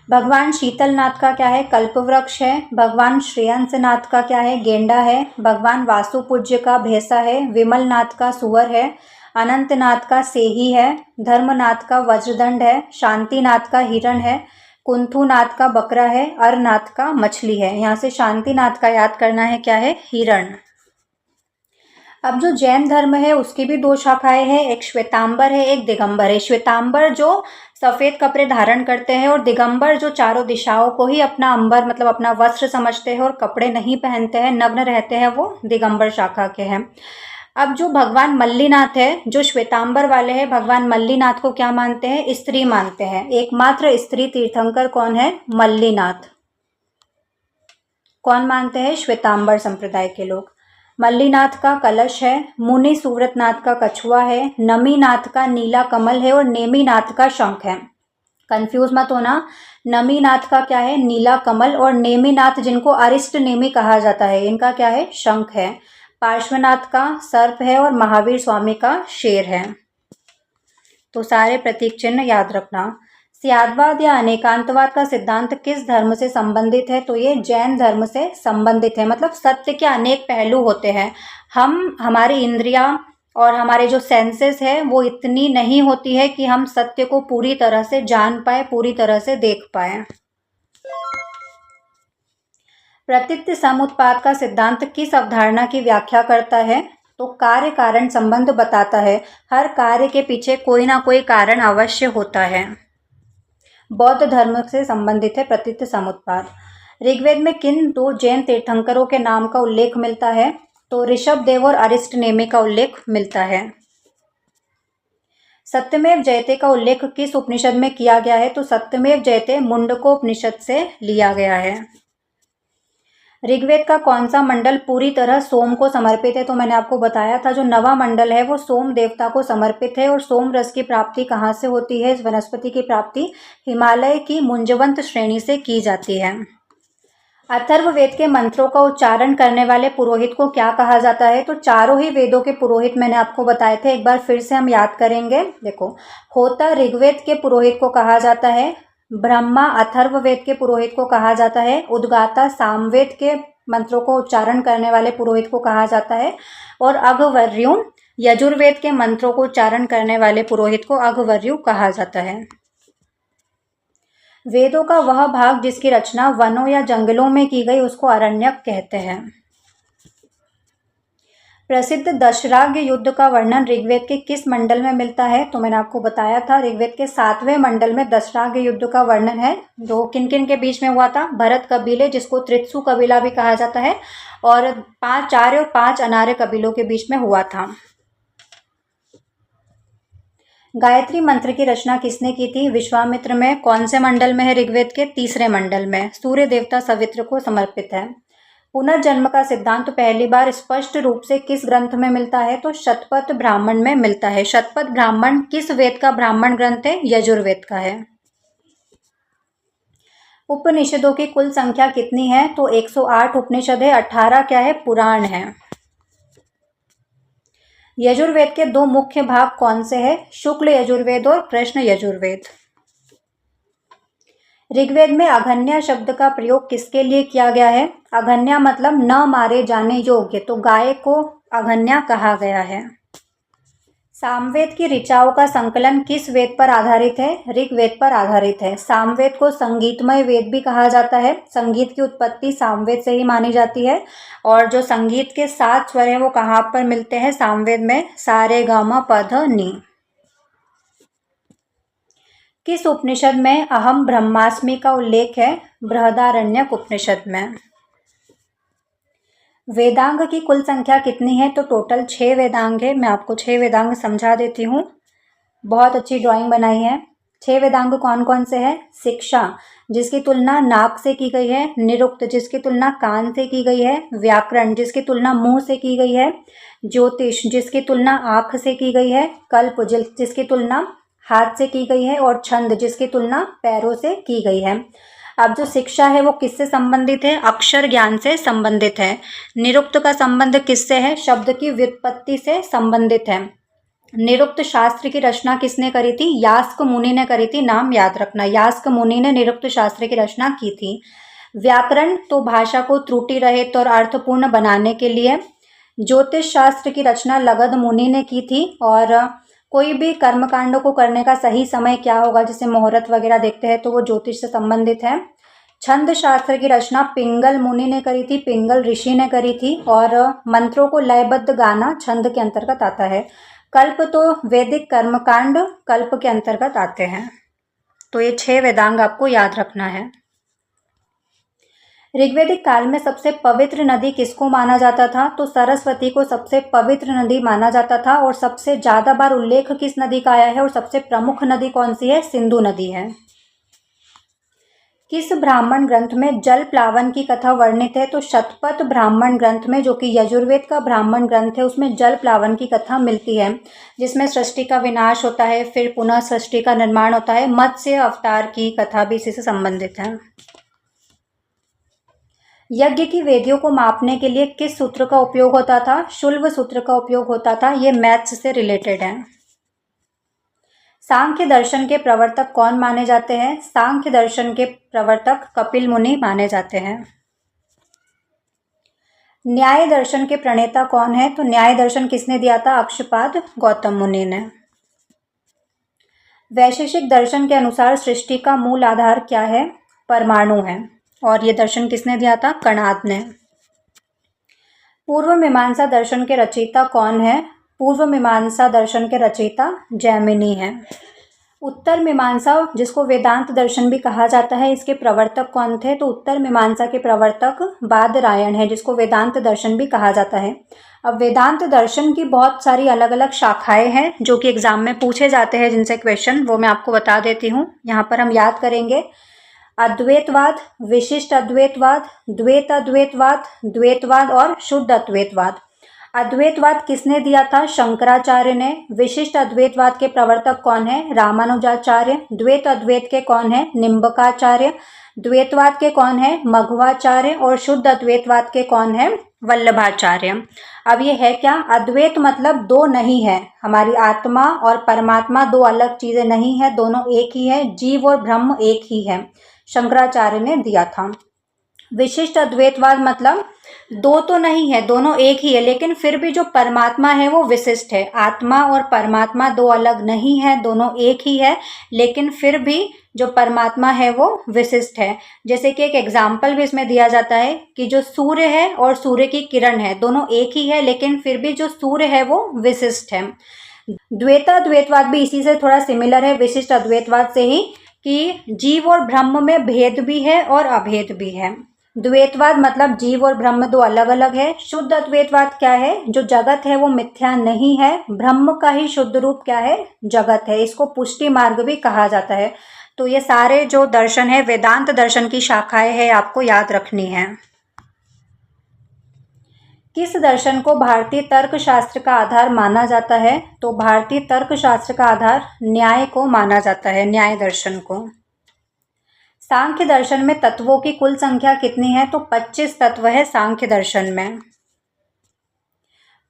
भगवान शीतलनाथ का क्या है? कल्पवृक्ष है। भगवान श्रेयंसनाथ का क्या है? गेंडा है। भगवान वासुपूज्य का भैंसा है। विमलनाथ का सुअर है। अनंतनाथ का सेही है। धर्मनाथ का वज्रदंड है। शांतिनाथ का हिरण है। कुंथुनाथ का बकरा है। अरनाथ का मछली है। यहाँ से शांतिनाथ का याद करना है क्या है? हिरण। अब जो जैन धर्म है उसकी भी दो शाखाएं हैं, एक श्वेतांबर है, एक दिगंबर है। श्वेतांबर जो सफ़ेद कपड़े धारण करते हैं और दिगंबर जो चारों दिशाओं को ही अपना अंबर मतलब अपना वस्त्र समझते हैं और कपड़े नहीं पहनते हैं, नग्न रहते हैं, वो दिगंबर शाखा के हैं। अब जो भगवान मल्लीनाथ है, जो श्वेतांबर वाले हैं, भगवान मल्लीनाथ को क्या मानते हैं? स्त्री मानते हैं। एकमात्र स्त्री तीर्थंकर कौन है? मल्लीनाथ। कौन मानते हैं? श्वेतांबर संप्रदाय के लोग। मल्लीनाथ का कलश है। मुनि सुव्रतनाथ का कछुआ है। नमीनाथ का नीला कमल है और नेमीनाथ का शंख है। कंफ्यूज मत होना। नमीनाथ का क्या है? नीला कमल। और नेमिनाथ जिनको अरिष्ट नेमि कहा जाता है, इनका क्या है? शंख है। पार्श्वनाथ का सर्प है और महावीर स्वामी का शेर है। तो सारे प्रतीक चिन्ह याद रखना। स्यादवाद या अनेकांतवाद का सिद्धांत किस धर्म से संबंधित है? तो ये जैन धर्म से संबंधित है। मतलब सत्य के अनेक पहलू होते हैं, हमारी इंद्रियां और हमारे जो सेंसेस है वो इतनी नहीं होती है कि हम सत्य को पूरी तरह से जान पाए, पूरी तरह से देख पाए। प्रतीत समुत्पाद का सिद्धांत किस अवधारणा की व्याख्या करता है? तो कार्य कारण संबंध बताता है। हर कार्य के पीछे कोई ना कोई कारण अवश्य होता है। बौद्ध धर्म से संबंधित है प्रतीत समुत्पाद। ऋग्वेद में किन दो जैन तीर्थंकरों के नाम का उल्लेख मिलता है? तो ऋषभ देव और अरिष्ट नेमि का उल्लेख मिलता है। सत्यमेव जयते का उल्लेख किस उपनिषद में किया गया है? तो सत्यमेव जयते मुंडकोपनिषद से लिया गया है। ऋग्वेद का कौन सा मंडल पूरी तरह सोम को समर्पित है? तो मैंने आपको बताया था जो नवा मंडल है वो सोम देवता को समर्पित है। और सोम रस की प्राप्ति कहाँ से होती है? इस वनस्पति की प्राप्ति हिमालय की मुंजवंत श्रेणी से की जाती है। अथर्ववेद के मंत्रों का उच्चारण करने वाले पुरोहित को क्या कहा जाता है? तो चारों ही वेदों के पुरोहित मैंने आपको बताए थे, एक बार फिर से हम याद करेंगे। देखो, होता ऋग्वेद के पुरोहित को कहा जाता है, ब्रह्मा अथर्ववेद के पुरोहित को कहा जाता है, उद्गाता सामवेद के मंत्रों को उच्चारण करने वाले पुरोहित को कहा जाता है, और अघवर्यु यजुर्वेद के मंत्रों को उच्चारण करने वाले पुरोहित को अघवर्यु कहा जाता है। वेदों का वह भाग जिसकी रचना वनों या जंगलों में की गई उसको अरण्यक कहते हैं। प्रसिद्ध दशराग्य युद्ध का वर्णन ऋग्वेद के किस मंडल में मिलता है? तो मैंने आपको बताया था ऋग्वेद के 7वें मंडल में दशराग्य युद्ध का वर्णन है, जो किन किन के बीच में हुआ था? भरत कबीले, जिसको त्रित्सु कबीला भी कहा जाता है, और 5 आर्य और 5 अनार्य कबीलों के बीच में हुआ था। गायत्री मंत्र की रचना किसने की थी? विश्वामित्र में। कौन से मंडल में है? ऋग्वेद के 3रे मंडल में। सूर्य देवता सवित्र को समर्पित है। पुनर्जन्म का सिद्धांत पहली बार स्पष्ट रूप से किस ग्रंथ में मिलता है? तो शतपथ ब्राह्मण में मिलता है। शतपथ ब्राह्मण किस वेद का ब्राह्मण ग्रंथ है? यजुर्वेद का है। उपनिषदों की कुल संख्या कितनी है? तो 108 उपनिषद है, 18 क्या है? पुराण है। यजुर्वेद के 2 मुख्य भाग कौन से हैं? शुक्ल यजुर्वेद और कृष्ण यजुर्वेद। ऋग्वेद में अघन्या शब्द का प्रयोग किसके लिए किया गया है? अघन्या मतलब न मारे जाने योग्य, तो गाय को अघन्या कहा गया है। सामवेद की ऋचाओं का संकलन किस वेद पर आधारित है? ऋग्वेद पर आधारित है। सामवेद को संगीतमय वेद भी कहा जाता है। संगीत की उत्पत्ति सामवेद से ही मानी जाती है। और जो संगीत के 7 स्वर हैं वो कहाँ पर मिलते हैं सामवेद में? सा रे गा मा पा धा नी। किस उपनिषद में अहम ब्रह्मास्मि का उल्लेख है? बृहदारण्यक उपनिषद में। वेदांग की कुल संख्या कितनी है? तो टोटल 6 वेदांग है। मैं आपको 6 वेदांग समझा देती हूँ। बहुत अच्छी ड्राइंग बनाई है। 6 वेदांग कौन कौन से हैं? शिक्षा, जिसकी तुलना नाक से की गई है। निरुक्त, जिसकी तुलना कान से की गई है। व्याकरण, जिसकी तुलना मुंह से की गई है। ज्योतिष, जिसकी तुलना आँख से की गई है। कल्प, जिसकी तुलना हाथ से की गई है। और छंद, जिसकी तुलना पैरों से की गई है। अब जो शिक्षा है वो किससे संबंधित है? अक्षर ज्ञान से संबंधित है। निरुक्त का संबंध किससे है? शब्द की व्युत्पत्ति से संबंधित है। निरुक्त शास्त्र की रचना किसने करी थी? यास्क मुनि ने करी थी। नाम याद रखना, यास्क मुनि ने निरुक्त शास्त्र की रचना की थी। व्याकरण तो भाषा को त्रुटि रहित और अर्थपूर्ण बनाने के लिए। ज्योतिष शास्त्र की रचना लगध मुनि ने की थी। और कोई भी कर्मकांडों को करने का सही समय क्या होगा, जैसे मुहूर्त वगैरह देखते हैं, तो वो ज्योतिष से संबंधित है। छंद शास्त्र की रचना पिंगल मुनि ने करी थी, पिंगल ऋषि ने करी थी। और मंत्रों को लयबद्ध गाना छंद के अंतर्गत आता है। कल्प तो वैदिक कर्मकांड कल्प के अंतर्गत आते हैं। तो ये 6 वेदांग आपको याद रखना है। ऋग्वैदिक काल में सबसे पवित्र नदी किसको माना जाता था? तो सरस्वती को सबसे पवित्र नदी माना जाता था। और सबसे ज़्यादा बार उल्लेख किस नदी का आया है? और सबसे प्रमुख नदी कौन सी है? सिंधु नदी है। किस ब्राह्मण ग्रंथ में जल प्लावन की कथा वर्णित है? तो शतपथ ब्राह्मण ग्रंथ में, जो कि यजुर्वेद का ब्राह्मण ग्रंथ है, उसमें जल प्लावन की कथा मिलती है, जिसमें सृष्टि का विनाश होता है, फिर पुनः सृष्टि का निर्माण होता है। मत्स्य अवतार की कथा भी इसी से संबंधित है। यज्ञ की वेदियों को मापने के लिए किस सूत्र का उपयोग होता था? शुल्ब सूत्र का उपयोग होता था। ये मैथ्स से रिलेटेड है। सांख्य दर्शन के प्रवर्तक कौन माने जाते हैं? सांख्य दर्शन के प्रवर्तक कपिल मुनि माने जाते हैं। न्याय दर्शन के प्रणेता कौन है? तो न्याय दर्शन किसने दिया था? अक्षपाद गौतम मुनि ने। वैशेषिक दर्शन के अनुसार सृष्टि का मूल आधार क्या है? परमाणु है। और ये दर्शन किसने दिया था? कणाद ने। पूर्व मीमांसा दर्शन के रचयिता कौन है? पूर्व मीमांसा दर्शन के रचयिता जैमिनी है। उत्तर मीमांसा, जिसको वेदांत दर्शन भी कहा जाता है, इसके प्रवर्तक कौन थे? तो उत्तर मीमांसा के प्रवर्तक बादरायण है, जिसको वेदांत दर्शन भी कहा जाता है। अब वेदांत दर्शन की बहुत सारी अलग अलग शाखाएं हैं जो कि एग्जाम में पूछे जाते हैं, जिनसे क्वेश्चन वो मैं आपको बता देती हूँ। यहाँ पर हम याद करेंगे। अद्वैतवाद, विशिष्ट अद्वैतवाद, द्वैत अद्वैतवाद, द्वैतवाद और शुद्ध अद्वैतवाद। अद्वैतवाद किसने दिया था? शंकराचार्य ने। विशिष्ट अद्वैतवाद के प्रवर्तक कौन है? रामानुजाचार्य। द्वैत अद्वैत के कौन है? निम्बकाचार्य। द्वैतवाद के कौन है? मध्वाचार्य। और शुद्ध अद्वैतवाद के कौन है? वल्लभाचार्य। अब ये है क्या? अद्वैत मतलब दो नहीं है। हमारी आत्मा और परमात्मा दो अलग चीजें नहीं है, दोनों एक ही है। जीव और ब्रह्म एक ही है, शंकराचार्य ने दिया था। विशिष्ट अद्वैतवाद मतलब दो तो नहीं है, दोनों एक ही है, लेकिन फिर भी जो परमात्मा है वो विशिष्ट है। आत्मा और परमात्मा दो अलग नहीं है, दोनों एक ही है, लेकिन फिर भी जो परमात्मा है वो विशिष्ट है। जैसे कि एक एग्जाम्पल भी इसमें दिया जाता है कि जो सूर्य है और सूर्य की किरण है, दोनों एक ही है, लेकिन फिर भी जो सूर्य है वो विशिष्ट है। द्वैताद्वैतवाद भी इसी से थोड़ा सिमिलर है, विशिष्ट अद्वैतवाद से ही, कि जीव और ब्रह्म में भेद भी है और अभेद भी है। द्वैतवाद मतलब जीव और ब्रह्म दो अलग अलग है। शुद्ध अद्वैतवाद क्या है? जो जगत है वो मिथ्या नहीं है, ब्रह्म का ही शुद्ध रूप क्या है? जगत है। इसको पुष्टि मार्ग भी कहा जाता है। तो ये सारे जो दर्शन है, वेदांत दर्शन की शाखाएं है, आपको याद रखनी है। किस दर्शन को भारतीय तर्कशास्त्र का आधार माना जाता है? तो भारतीय तर्कशास्त्र का आधार न्याय को माना जाता है, न्याय दर्शन को। सांख्य दर्शन में तत्वों की कुल संख्या कितनी है? तो 25 तत्व है सांख्य दर्शन में।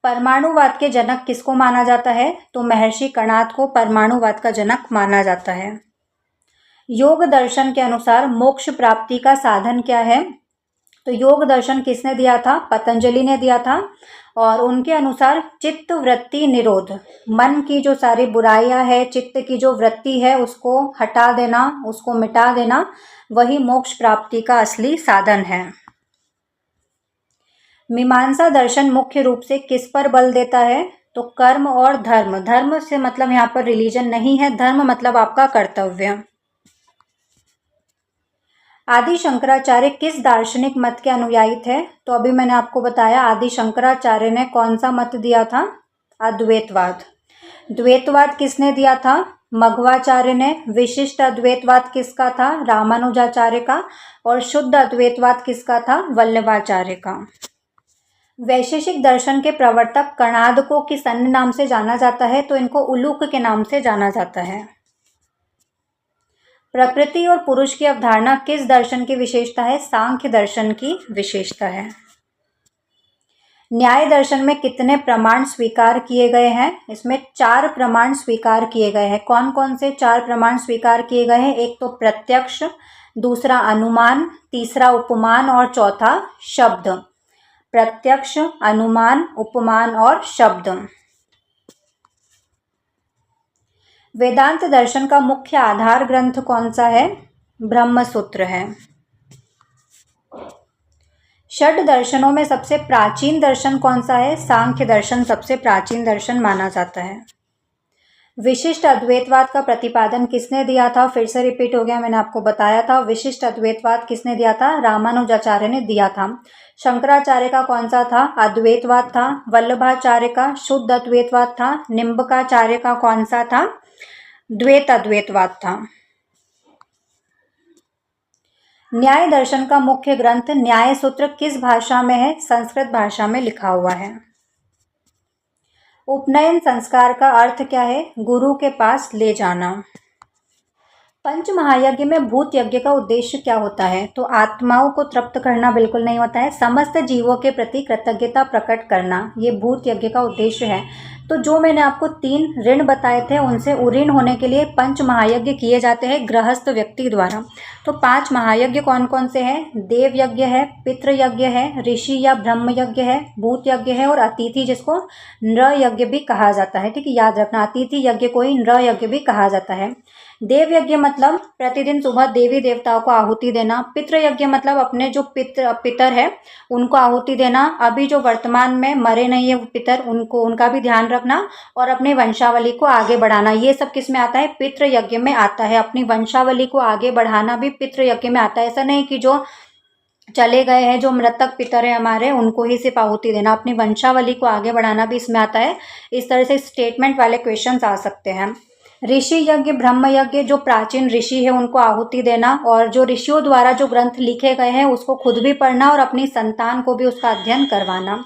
परमाणुवाद के जनक किसको माना जाता है? तो महर्षि कणाद को परमाणुवाद का जनक माना जाता है। योग दर्शन के अनुसार मोक्ष प्राप्ति का साधन क्या है? तो योग दर्शन किसने दिया था? पतंजलि ने दिया था। और उनके अनुसार चित्त वृत्ति निरोध, मन की जो सारी बुराइयां है, चित्त की जो वृत्ति है, उसको हटा देना, उसको मिटा देना, वही मोक्ष प्राप्ति का असली साधन है। मीमांसा दर्शन मुख्य रूप से किस पर बल देता है? तो कर्म और धर्म। धर्म से मतलब यहाँ पर रिलीजन नहीं है, धर्म मतलब आपका कर्तव्य। आदि शंकराचार्य किस दार्शनिक मत के अनुयायी थे? तो अभी मैंने आपको बताया, आदि शंकराचार्य ने कौन सा मत दिया था? अद्वैतवाद। द्वैतवाद किसने दिया था? मध्वाचार्य ने। विशिष्ट अद्वैतवाद किसका था? रामानुजाचार्य का। और शुद्ध अद्वैतवाद किसका था? वल्लभाचार्य का। वैशेषिक दर्शन के प्रवर्तक कणाद को किस अन्य नाम से जाना जाता है? तो इनको उलूक के नाम से जाना जाता है। प्रकृति और पुरुष की अवधारणा किस दर्शन की विशेषता है? सांख्य दर्शन की विशेषता है। न्याय दर्शन में कितने प्रमाण स्वीकार किए गए हैं? इसमें 4 प्रमाण स्वीकार किए गए हैं। कौन कौन से 4 प्रमाण स्वीकार किए गए हैं? एक तो प्रत्यक्ष, दूसरा अनुमान, तीसरा उपमान और चौथा शब्द। प्रत्यक्ष, अनुमान, उपमान और शब्द। वेदांत दर्शन का मुख्य आधार ग्रंथ कौन सा है? ब्रह्मसूत्र है। षड दर्शनों में सबसे प्राचीन दर्शन कौन सा है? सांख्य दर्शन सबसे प्राचीन दर्शन माना जाता है। विशिष्ट अद्वैतवाद का प्रतिपादन किसने दिया था? फिर से रिपीट हो गया, मैंने आपको बताया था। विशिष्ट अद्वैतवाद किसने दिया था? रामानुजाचार्य ने दिया था। शंकराचार्य का कौन सा था? अद्वैतवाद था। वल्लभाचार्य का शुद्ध अद्वैतवाद था। निम्बकाचार्य का कौन सा था? द्वैत अद्वैतवाद था। न्याय दर्शन का मुख्य ग्रंथ न्याय सूत्र किस भाषा में है? संस्कृत भाषा में लिखा हुआ है। उपनयन संस्कार का अर्थ क्या है? गुरु के पास ले जाना। पंच महायज्ञ में भूत यज्ञ का उद्देश्य क्या होता है? तो आत्माओं को तृप्त करना बिल्कुल नहीं होता है, समस्त जीवों के प्रति कृतज्ञता प्रकट करना, ये भूत यज्ञ का उद्देश्य है। तो जो मैंने आपको 3 ऋण बताए थे उनसे उऋण होने के लिए पंच महायज्ञ किए जाते हैं गृहस्थ व्यक्ति द्वारा। तो 5 महायज्ञ कौन कौन से हैं? देव यज्ञ है, पितृ यज्ञ है, ऋषि या ब्रह्म यज्ञ है, भूत यज्ञ है और अतिथि जिसको नृ यज्ञ भी कहा जाता है। ठीक है, याद रखना, अतिथि यज्ञ को ही नृ यज्ञ भी कहा जाता है। देव यज्ञ मतलब प्रतिदिन सुबह देवी देवताओं को आहुति देना। पितृ यज्ञ मतलब अपने जो पितर है उनको आहुति देना। अभी जो वर्तमान में मरे नहीं है पितर, उनको उनका भी ध्यान रखना और अपनी वंशावली को आगे बढ़ाना। ये सब किस में आता है? पितृ यज्ञ में आता है। अपनी वंशावली को आगे बढ़ाना भी पितृ यज्ञ में आता है। ऐसा नहीं कि जो चले गए हैं, जो मृतक पितर है हमारे, उनको ही सिर्फ आहुति देना, अपनी वंशावली को आगे बढ़ाना भी इसमें आता है। इस तरह से स्टेटमेंट वाले क्वेश्चंस आ सकते हैं। ऋषि यज्ञ, ब्रह्म यज्ञ, जो प्राचीन ऋषि है उनको आहुति देना और जो ऋषियों द्वारा जो ग्रंथ लिखे गए हैं उसको खुद भी पढ़ना और अपनी संतान को भी उसका अध्ययन करवाना।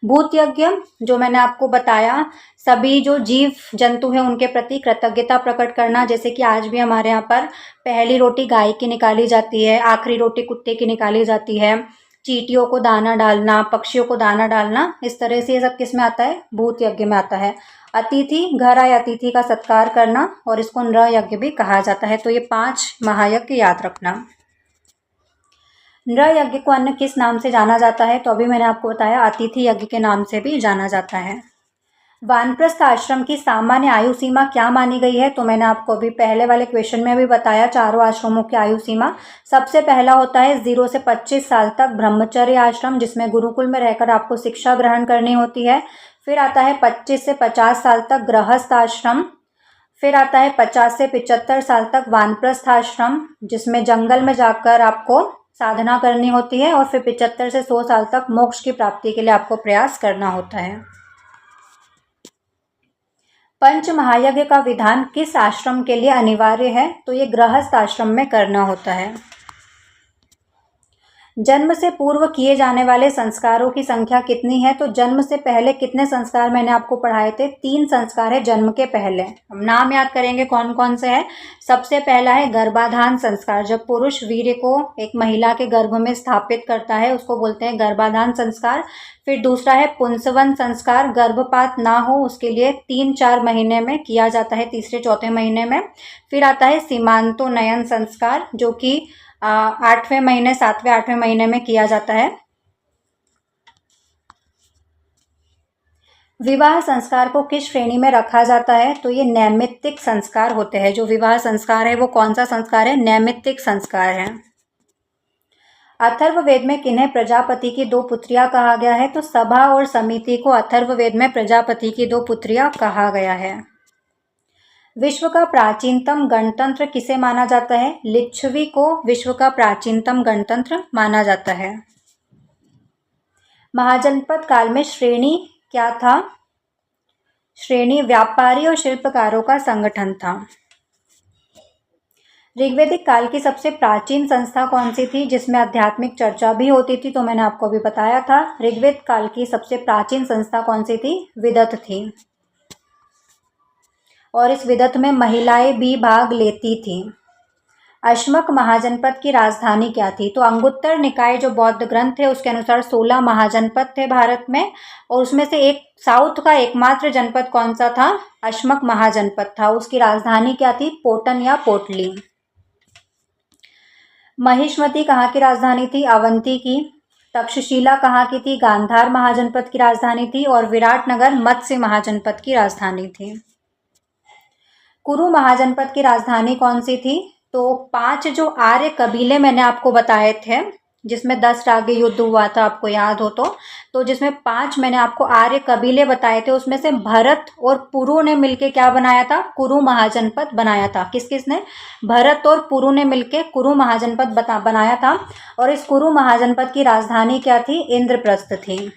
भूत यज्ञ, जो मैंने आपको बताया, सभी जो जीव जंतु हैं उनके प्रति कृतज्ञता प्रकट करना। जैसे कि आज भी हमारे यहाँ पर पहली रोटी गाय की निकाली जाती है, आखिरी रोटी कुत्ते की निकाली जाती है, चींटियों को दाना डालना, पक्षियों को दाना डालना, इस तरह से ये सब किस में आता है? भूत यज्ञ में आता है। अतिथि, घर आए अतिथि का सत्कार करना और इसको नृ यज्ञ भी कहा जाता है। तो ये 5 महायज्ञ याद रखना। नृ यज्ञ को अन्य किस नाम से जाना जाता है? तो अभी मैंने आपको बताया, अतिथि यज्ञ के नाम से भी जाना जाता है। वानप्रस्थ आश्रम की सामान्य आयु सीमा क्या मानी गई है? तो मैंने आपको अभी पहले वाले क्वेश्चन में भी बताया, चारों आश्रमों की आयु सीमा। सबसे पहला होता है 0 से 25 साल तक ब्रह्मचर्य आश्रम, जिसमें गुरुकुल में रहकर आपको शिक्षा ग्रहण करनी होती है। फिर आता है 25 से 50 साल तक गृहस्थ आश्रम। फिर आता है 50 से 75 साल तक वानप्रस्थ आश्रम, जिसमें जंगल में जाकर आपको साधना करनी होती है। और फिर 75 से 100 साल तक मोक्ष की प्राप्ति के लिए आपको प्रयास करना होता है। पंच महायज्ञ का विधान किस आश्रम के लिए अनिवार्य है? तो ये गृहस्थ आश्रम में करना होता है। जन्म से पूर्व किए जाने वाले संस्कारों की संख्या कितनी है? तो जन्म से पहले कितने संस्कार मैंने आपको पढ़ाए थे? 3 संस्कार है जन्म के पहले। हम नाम याद करेंगे कौन कौन से हैं। सबसे पहला है गर्भाधान संस्कार, जब पुरुष वीर्य को एक महिला के गर्भ में स्थापित करता है उसको बोलते हैं गर्भाधान संस्कार। फिर दूसरा है पुंसवन संस्कार, गर्भपात ना हो उसके लिए 3-4 महीने में किया जाता है, तीसरे चौथे महीने में। फिर आता है सीमांतोन्नयन संस्कार, जो कि 8वें महीने, 7वें 8वें महीने में किया जाता है। विवाह संस्कार को किस श्रेणी में रखा जाता है? तो ये नैमित्तिक संस्कार होते हैं। जो विवाह संस्कार है वो कौन सा संस्कार है? नैमित्तिक संस्कार है। अथर्ववेद में किन्हें प्रजापति की 2 पुत्रियां कहा गया है? तो सभा और समिति को अथर्ववेद में प्रजापति की 2 पुत्रियां कहा गया है। विश्व का प्राचीनतम गणतंत्र किसे माना जाता है? लिच्छवी को विश्व का प्राचीनतम गणतंत्र माना जाता है। महाजनपद काल में श्रेणी क्या था? श्रेणी व्यापारी और शिल्पकारों का संगठन था। ऋग्वैदिक काल की सबसे प्राचीन संस्था कौन सी थी जिसमें आध्यात्मिक चर्चा भी होती थी? तो मैंने आपको अभी बताया था, ऋग्वेद काल की सबसे प्राचीन संस्था कौन सी थी? विदत थी। और इस विदत में महिलाएं भी भाग लेती थीं। अश्मक महाजनपद की राजधानी क्या थी? तो अंगुत्तर निकाय जो बौद्ध ग्रंथ है उसके अनुसार 16 महाजनपद थे भारत में, और उसमें से एक साउथ का एकमात्र जनपद कौन सा था? अश्मक महाजनपद था। उसकी राजधानी क्या थी? पोटन या पोटली। महिष्मती कहाँ की राजधानी थी? अवंती की। तक्षशिला कहाँ की थी? गांधार महाजनपद की राजधानी थी। और विराटनगर मत्स्य महाजनपद की राजधानी थी। कुरु महाजनपद की राजधानी कौन सी थी? तो 5 जो आर्य कबीले मैंने आपको बताए थे, जिसमें 10 रागे युद्ध हुआ था, आपको याद हो तो जिसमें 5 मैंने आपको आर्य कबीले बताए थे, उसमें से भरत और पुरु ने मिलके क्या बनाया था? कुरु महाजनपद बनाया था। किस किसने? भरत और पुरु ने मिलके कुरु महाजनपद बनाया था। और इस कुरु महाजनपद की राजधानी क्या थी? इंद्रप्रस्थ थी।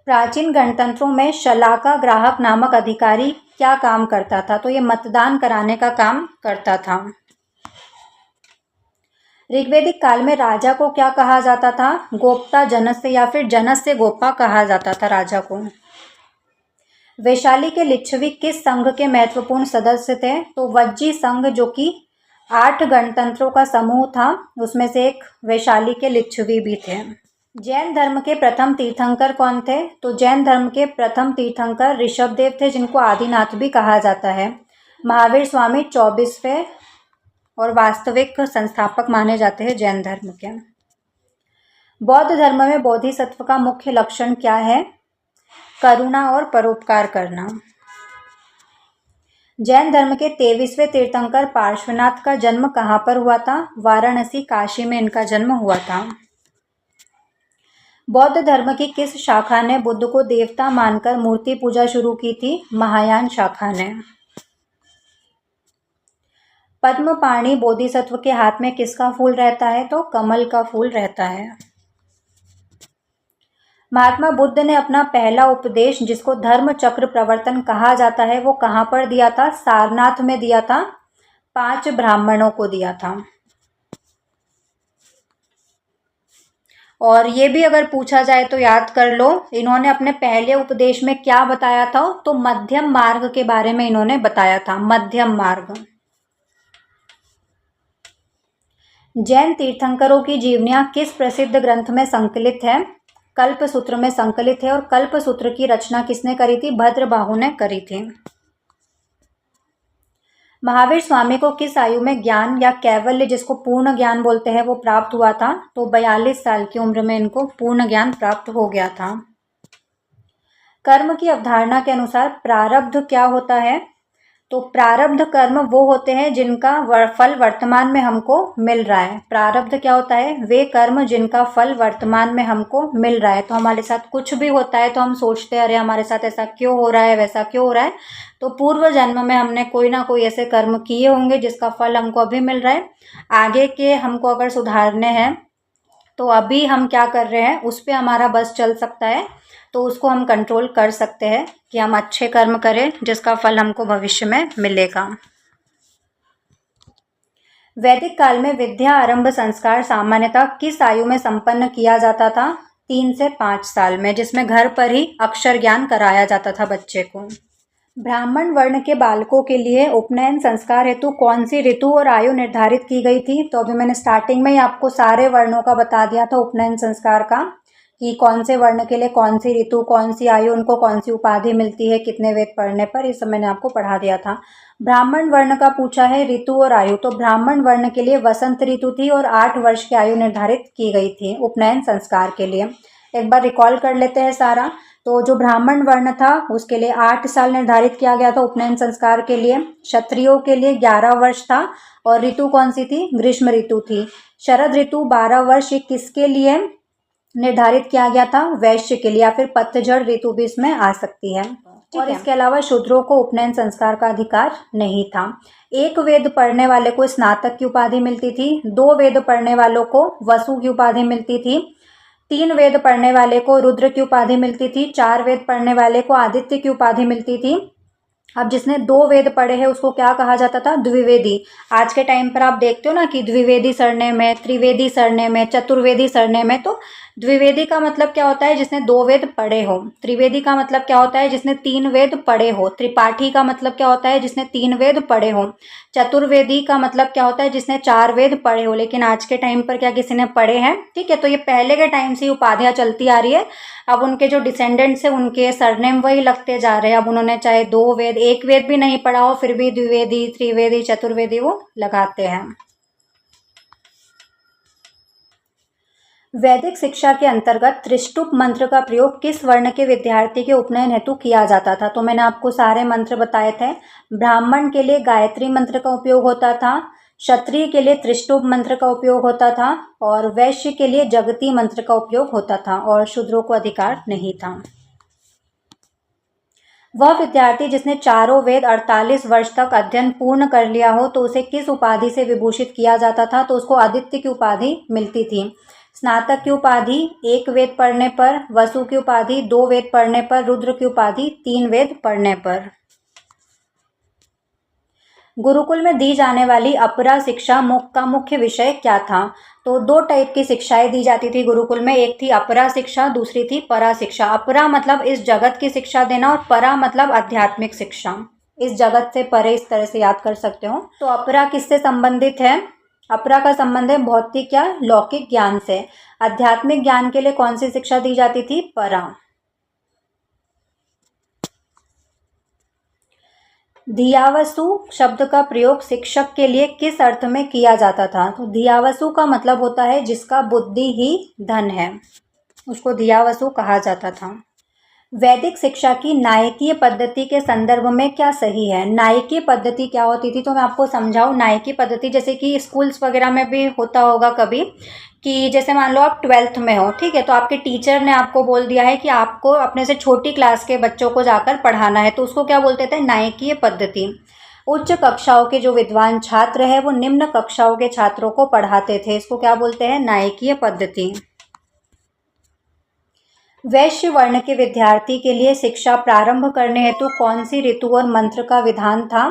प्राचीन गणतंत्रों में शलाका ग्राहक नामक अधिकारी क्या काम करता था? तो ये मतदान कराने का काम करता था। ऋग्वैदिक काल में राजा को क्या कहा जाता था? गोप्ता जनस्य या फिर जनस्य गोपा कहा जाता था राजा को। वैशाली के लिच्छवी किस संघ के महत्वपूर्ण सदस्य थे? तो वज्जी संघ, जो कि 8 गणतंत्रों का समूह था, उसमें से एक वैशाली के लिच्छवी भी थे। जैन धर्म के प्रथम तीर्थंकर कौन थे? तो जैन धर्म के प्रथम तीर्थंकर ऋषभदेव थे, जिनको आदिनाथ भी कहा जाता है। महावीर स्वामी 24वें और वास्तविक संस्थापक माने जाते हैं जैन धर्म के। बौद्ध धर्म में बोधिसत्व का मुख्य लक्षण क्या है? करुणा और परोपकार करना। जैन धर्म के 23वें तीर्थंकर पार्श्वनाथ का जन्म कहाँ पर हुआ था? वाराणसी, काशी में इनका जन्म हुआ था। बौद्ध धर्म की किस शाखा ने बुद्ध को देवता मानकर मूर्ति पूजा शुरू की थी? महायान शाखा ने। पद्मपाणि बोधिसत्व के हाथ में किसका फूल रहता है? तो कमल का फूल रहता है। महात्मा बुद्ध ने अपना पहला उपदेश, जिसको धर्म चक्र प्रवर्तन कहा जाता है, वो कहाँ पर दिया था? सारनाथ में दिया था। 5 ब्राह्मणों को दिया था। और ये भी अगर पूछा जाए तो याद कर लो, इन्होंने अपने पहले उपदेश में क्या बताया था? तो मध्यम मार्ग के बारे में इन्होंने बताया था, मध्यम मार्ग। जैन तीर्थंकरों की जीवनियां किस प्रसिद्ध ग्रंथ में संकलित है? कल्पसूत्र में संकलित है। और कल्पसूत्र की रचना किसने करी थी? भद्रबाहु ने करी थी। महावीर स्वामी को किस आयु में ज्ञान या कैवल्य, जिसको पूर्ण ज्ञान बोलते हैं, वो प्राप्त हुआ था? तो 42 साल की उम्र में इनको पूर्ण ज्ञान प्राप्त हो गया था। कर्म की अवधारणा के अनुसार प्रारब्ध क्या होता है? तो प्रारब्ध कर्म वो होते हैं जिनका फल वर्तमान में हमको मिल रहा है। प्रारब्ध क्या होता है? वे कर्म जिनका फल वर्तमान में हमको मिल रहा है। तो हमारे साथ कुछ भी होता है तो हम सोचते हैं, अरे हमारे साथ ऐसा क्यों हो रहा है, वैसा क्यों हो रहा है? तो पूर्व जन्म में हमने कोई ना कोई ऐसे कर्म किए होंगे जिसका फल हमको अभी मिल रहा है। आगे के हमको अगर सुधारने हैं तो अभी हम क्या कर रहे हैं उस पर हमारा बस चल सकता है, तो उसको हम कंट्रोल कर सकते हैं कि हम अच्छे कर्म करें जिसका फल हमको भविष्य में मिलेगा। वैदिक काल में विद्या आरंभ संस्कार सामान्यतः किस आयु में संपन्न किया जाता था? 3 से 5 साल में, जिसमें घर पर ही अक्षर ज्ञान कराया जाता था बच्चे को। ब्राह्मण वर्ण के बालकों के लिए उपनयन संस्कार हेतु कौन सी ऋतु और आयु निर्धारित की गई थी? तो अभी मैंने स्टार्टिंग में ही आपको सारे वर्णों का बता दिया था उपनयन संस्कार का, कि कौन से वर्ण के लिए कौन सी ऋतु, कौन सी आयु, उनको कौन सी उपाधि मिलती है, कितने वेद पढ़ने पर, ये सब मैंने आपको पढ़ा दिया था। ब्राह्मण वर्ण का पूछा है ऋतु और आयु, तो ब्राह्मण वर्ण के लिए वसंत ऋतु थी और 8 वर्ष की आयु निर्धारित की गई थी उपनयन संस्कार के लिए। एक बार रिकॉल कर लेते हैं सारा। तो जो ब्राह्मण वर्ण था उसके लिए 8 साल निर्धारित किया गया था उपनयन संस्कार के लिए। क्षत्रियों के लिए 11 वर्ष था और ऋतु कौन सी थी? ग्रीष्म ऋतु थी। शरद ऋतु 12 वर्ष, ये किसके लिए निर्धारित किया गया था? वैश्य के लिए, या फिर पतझड़ ऋतु भी इसमें आ सकती है। और इसके अलावा शूद्रों को उपनयन संस्कार का अधिकार नहीं था। 1 वेद पढ़ने वाले को स्नातक की उपाधि मिलती थी। 2 वेद पढ़ने वालों को वसु की उपाधि मिलती थी। 3 वेद पढ़ने वाले को रुद्र की उपाधि मिलती थी। 4 वेद पढ़ने वाले को आदित्य की उपाधि मिलती थी। अब जिसने 2 वेद पढ़े हैं उसको क्या कहा जाता था? द्विवेदी। आज के टाइम पर आप देखते हो ना कि द्विवेदी सरनेम है, त्रिवेदी सरनेम है, चतुर्वेदी सरनेम है। तो द्विवेदी का मतलब क्या होता है? जिसने 2 वेद पढ़े हो। त्रिवेदी का मतलब क्या होता है? जिसने 3 वेद पढ़े हो। त्रिपाठी का मतलब क्या होता है? जिसने 3 वेद पढ़े हो। चतुर्वेदी का मतलब क्या होता है? जिसने 4 वेद पढ़े हो। लेकिन आज के टाइम पर क्या किसी ने पढ़े हैं? ठीक है, तो ये पहले के टाइम से उपाधियां चलती आ रही है। अब उनके जो डिसेंडेंट्स है उनके सरनेम वही लगते जा रहे हैं। अब उन्होंने चाहे 2 वेद, 1 वेद भी नहीं पढ़ा हो, फिर भी द्विवेदी, त्रिवेदी, चतुर्वेदी वो लगाते हैं। वैदिक शिक्षा के अंतर्गत त्रिष्टुप मंत्र का प्रयोग किस वर्ण के विद्यार्थी के उपनयन हेतु किया जाता था? तो मैंने आपको सारे मंत्र बताए थे। ब्राह्मण के लिए गायत्री मंत्र का उपयोग होता था, क्षत्रिय के लिए त्रिष्टुप मंत्र का उपयोग होता था, और वैश्य के लिए जगती मंत्र का उपयोग होता था, और शूद्रों को अधिकार नहीं था। वह विद्यार्थी जिसने चारों वेद 48 वर्ष तक अध्ययन पूर्ण कर लिया हो तो उसे किस उपाधि से विभूषित किया जाता था? तो उसको आदित्य की उपाधि मिलती थी। स्नातक की उपाधि 1 वेद पढ़ने पर, वसु की उपाधि 2 वेद पढ़ने पर, रुद्र की उपाधि 3 वेद पढ़ने पर। गुरुकुल में दी जाने वाली अपरा शिक्षा का मुख्य विषय क्या था? तो दो टाइप की शिक्षाएं दी जाती थी गुरुकुल में, एक थी अपरा शिक्षा, दूसरी थी परा शिक्षा। अपरा मतलब इस जगत की शिक्षा देना और परा मतलब आध्यात्मिक शिक्षा, इस जगत से परे, इस तरह से याद कर सकते हो। तो अपरा किससे संबंधित है? अपरा का संबंध है भौतिक या लौकिक ज्ञान से। आध्यात्मिक ज्ञान के लिए कौन सी शिक्षा दी जाती थी? परा। धियावसु शब्द का प्रयोग शिक्षक के लिए किस अर्थ में किया जाता था? तो धियावसु का मतलब होता है जिसका बुद्धि ही धन है, उसको धियावसु कहा जाता था। वैदिक शिक्षा की नायकीय पद्धति के संदर्भ में क्या सही है? नायकीय पद्धति क्या होती थी? तो मैं आपको समझाऊं। नायकीय पद्धति जैसे कि स्कूल्स वगैरह में भी होता होगा कभी, कि जैसे मान लो आप 12th में हो, ठीक है, तो आपके टीचर ने आपको बोल दिया है कि आपको अपने से छोटी क्लास के बच्चों को जाकर पढ़ाना है, तो उसको क्या बोलते थे? नायकीय पद्धति। उच्च कक्षाओं के जो विद्वान छात्र है वो निम्न कक्षाओं के छात्रों को पढ़ाते थे, इसको क्या बोलते हैं? नायकीय पद्धति। वैश्य वर्ण के विद्यार्थी के लिए शिक्षा प्रारंभ करने हेतु कौन सी ऋतु और मंत्र का विधान था?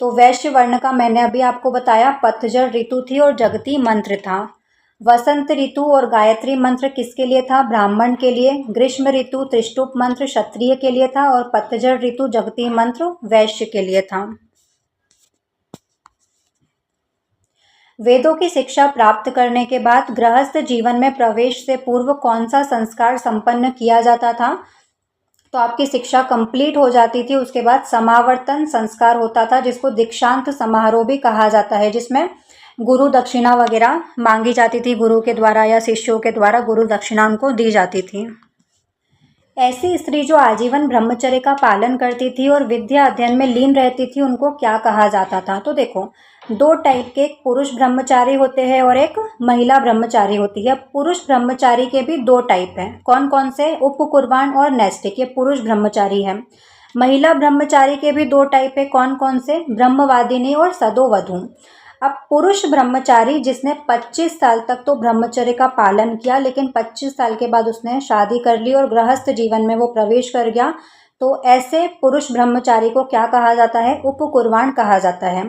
तो वैश्य वर्ण का मैंने अभी आपको बताया, पतझड़ ऋतु थी और जगती मंत्र था। वसंत ऋतु और गायत्री मंत्र किसके लिए था? ब्राह्मण के लिए। ग्रीष्म ऋतु त्रिष्टुप मंत्र क्षत्रिय के लिए था और पतझड़ ऋतु जगती मंत्र वैश्य के लिए था। वेदों की शिक्षा प्राप्त करने के बाद गृहस्थ जीवन में प्रवेश से पूर्व कौन सा संस्कार संपन्न किया जाता था? तो आपकी शिक्षा कंप्लीट हो जाती थी, उसके बाद समावर्तन संस्कार होता था, जिसको दीक्षांत समारोह भी कहा जाता है, जिसमें गुरु दक्षिणा वगैरह मांगी जाती थी, गुरु के द्वारा या शिष्यों के द्वारा गुरु दक्षिणा उनको दी जाती थी। ऐसी स्त्री जो आजीवन ब्रह्मचर्य का पालन करती थी और विद्या अध्ययन में लीन रहती थी, उनको क्या कहा जाता था? तो देखो, दो टाइप के, एक पुरुष ब्रह्मचारी होते हैं और एक महिला ब्रह्मचारी होती है। पुरुष ब्रह्मचारी के भी दो टाइप हैं। कौन कौन से? उपकुर्बान और नैष्ठिक, ये पुरुष ब्रह्मचारी हैं। महिला ब्रह्मचारी के भी दो टाइप है। कौन कौन से? ब्रह्मवादिनी और सदोवधू। अब पुरुष ब्रह्मचारी जिसने 25 साल तक तो ब्रह्मचर्य का पालन किया, लेकिन 25 साल के बाद उसने शादी कर ली और गृहस्थ जीवन में वो प्रवेश कर गया, तो ऐसे पुरुष ब्रह्मचारी को क्या कहा जाता है? उपकुर्बान कहा जाता है।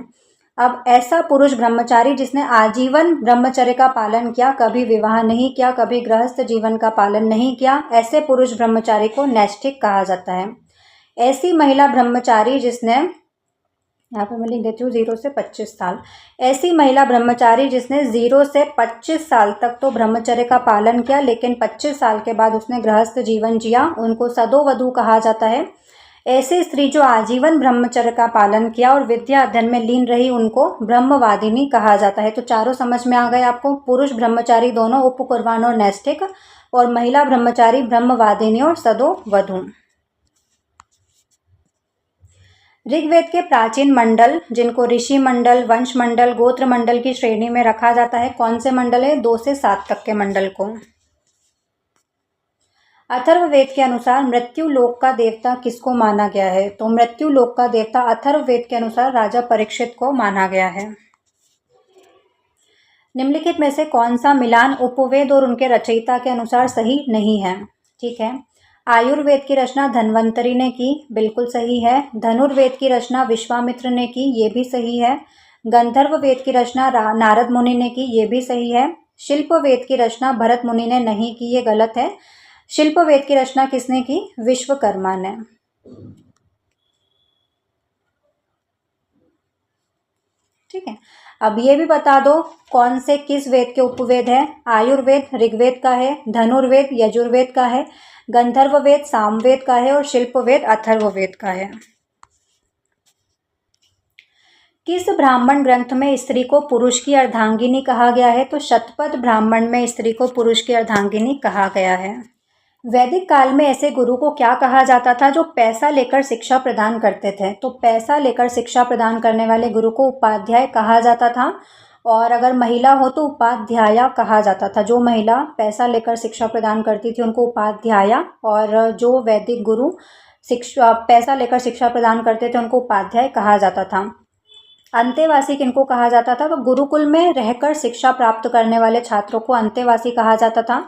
अब ऐसा पुरुष ब्रह्मचारी जिसने आजीवन ब्रह्मचर्य का पालन किया, कभी विवाह नहीं किया, कभी गृहस्थ जीवन का पालन नहीं किया, ऐसे पुरुष ब्रह्मचारी को नैष्ठिक कहा जाता है। ऐसी महिला ब्रह्मचारी जिसने, यहाँ पर मैं लिख देती हूँ 0 से 25 साल, ऐसी महिला ब्रह्मचारी जिसने 0 से 25 साल तक तो ब्रह्मचर्य का पालन किया, लेकिन 25 साल के बाद उसने गृहस्थ जीवन जिया, उनको सदोवधू कहा जाता है। ऐसी स्त्री जो आजीवन ब्रह्मचर्य का पालन किया और विद्या अध्ययन में लीन रही, उनको ब्रह्मवादिनी कहा जाता है। तो चारों समझ में आ गए आपको? पुरुष ब्रह्मचारी दोनों, उपकुर्बान और नैष्ठिक, और महिला ब्रह्मचारी ब्रह्मवादिनी और सदोवधू। ऋग्वेद के प्राचीन मंडल, जिनको ऋषि मंडल, वंश मंडल, गोत्र मंडल की श्रेणी में रखा जाता है, कौन से मंडल है? 2 से 7 तक के मंडल को। अथर्ववेद के अनुसार मृत्यु लोक का देवता किसको माना गया है? तो मृत्यु लोक का देवता अथर्ववेद के अनुसार राजा परीक्षित को माना गया है। निम्नलिखित में से कौन सा मिलान उपवेद और उनके रचयिता के अनुसार सही नहीं है? ठीक है, आयुर्वेद की रचना धन्वंतरी ने की, बिल्कुल सही है। धनुर्वेद की रचना विश्वामित्र ने की, ये भी सही है। गंधर्व वेद की रचना नारद मुनि ने की, ये भी सही है। शिल्प वेद की रचना भरत मुनि ने नहीं की, ये गलत है। शिल्प वेद की रचना किसने की? विश्वकर्मा ने। ठीक है, अब ये भी बता दो कौन से किस वेद के उपवेद है? आयुर्वेद ऋग्वेद का है, धनुर्वेद यजुर्वेद का है, गंधर्व वेद सामवेद का है और शिल्प वेद अथर्ववेद का है। किस ब्राह्मण ग्रंथ में स्त्री को पुरुष की अर्धांगिनी कहा गया है? तो शतपथ ब्राह्मण में स्त्री को पुरुष की अर्धांगिनी कहा गया है। वैदिक काल में ऐसे गुरु को क्या कहा जाता था जो पैसा लेकर शिक्षा प्रदान करते थे? तो पैसा लेकर शिक्षा प्रदान करने वाले गुरु को उपाध्याय कहा जाता था, और अगर महिला हो तो उपाध्याया कहा जाता था। जो महिला पैसा लेकर शिक्षा प्रदान करती थी उनको उपाध्याया, और जो वैदिक गुरु पैसा लेकर शिक्षा प्रदान करते थे उनको उपाध्याय कहा जाता था। अंतेवासी किनको कहा जाता था? तो गुरुकुल में रहकर शिक्षा प्राप्त करने वाले छात्रों को अंतेवासी कहा जाता था।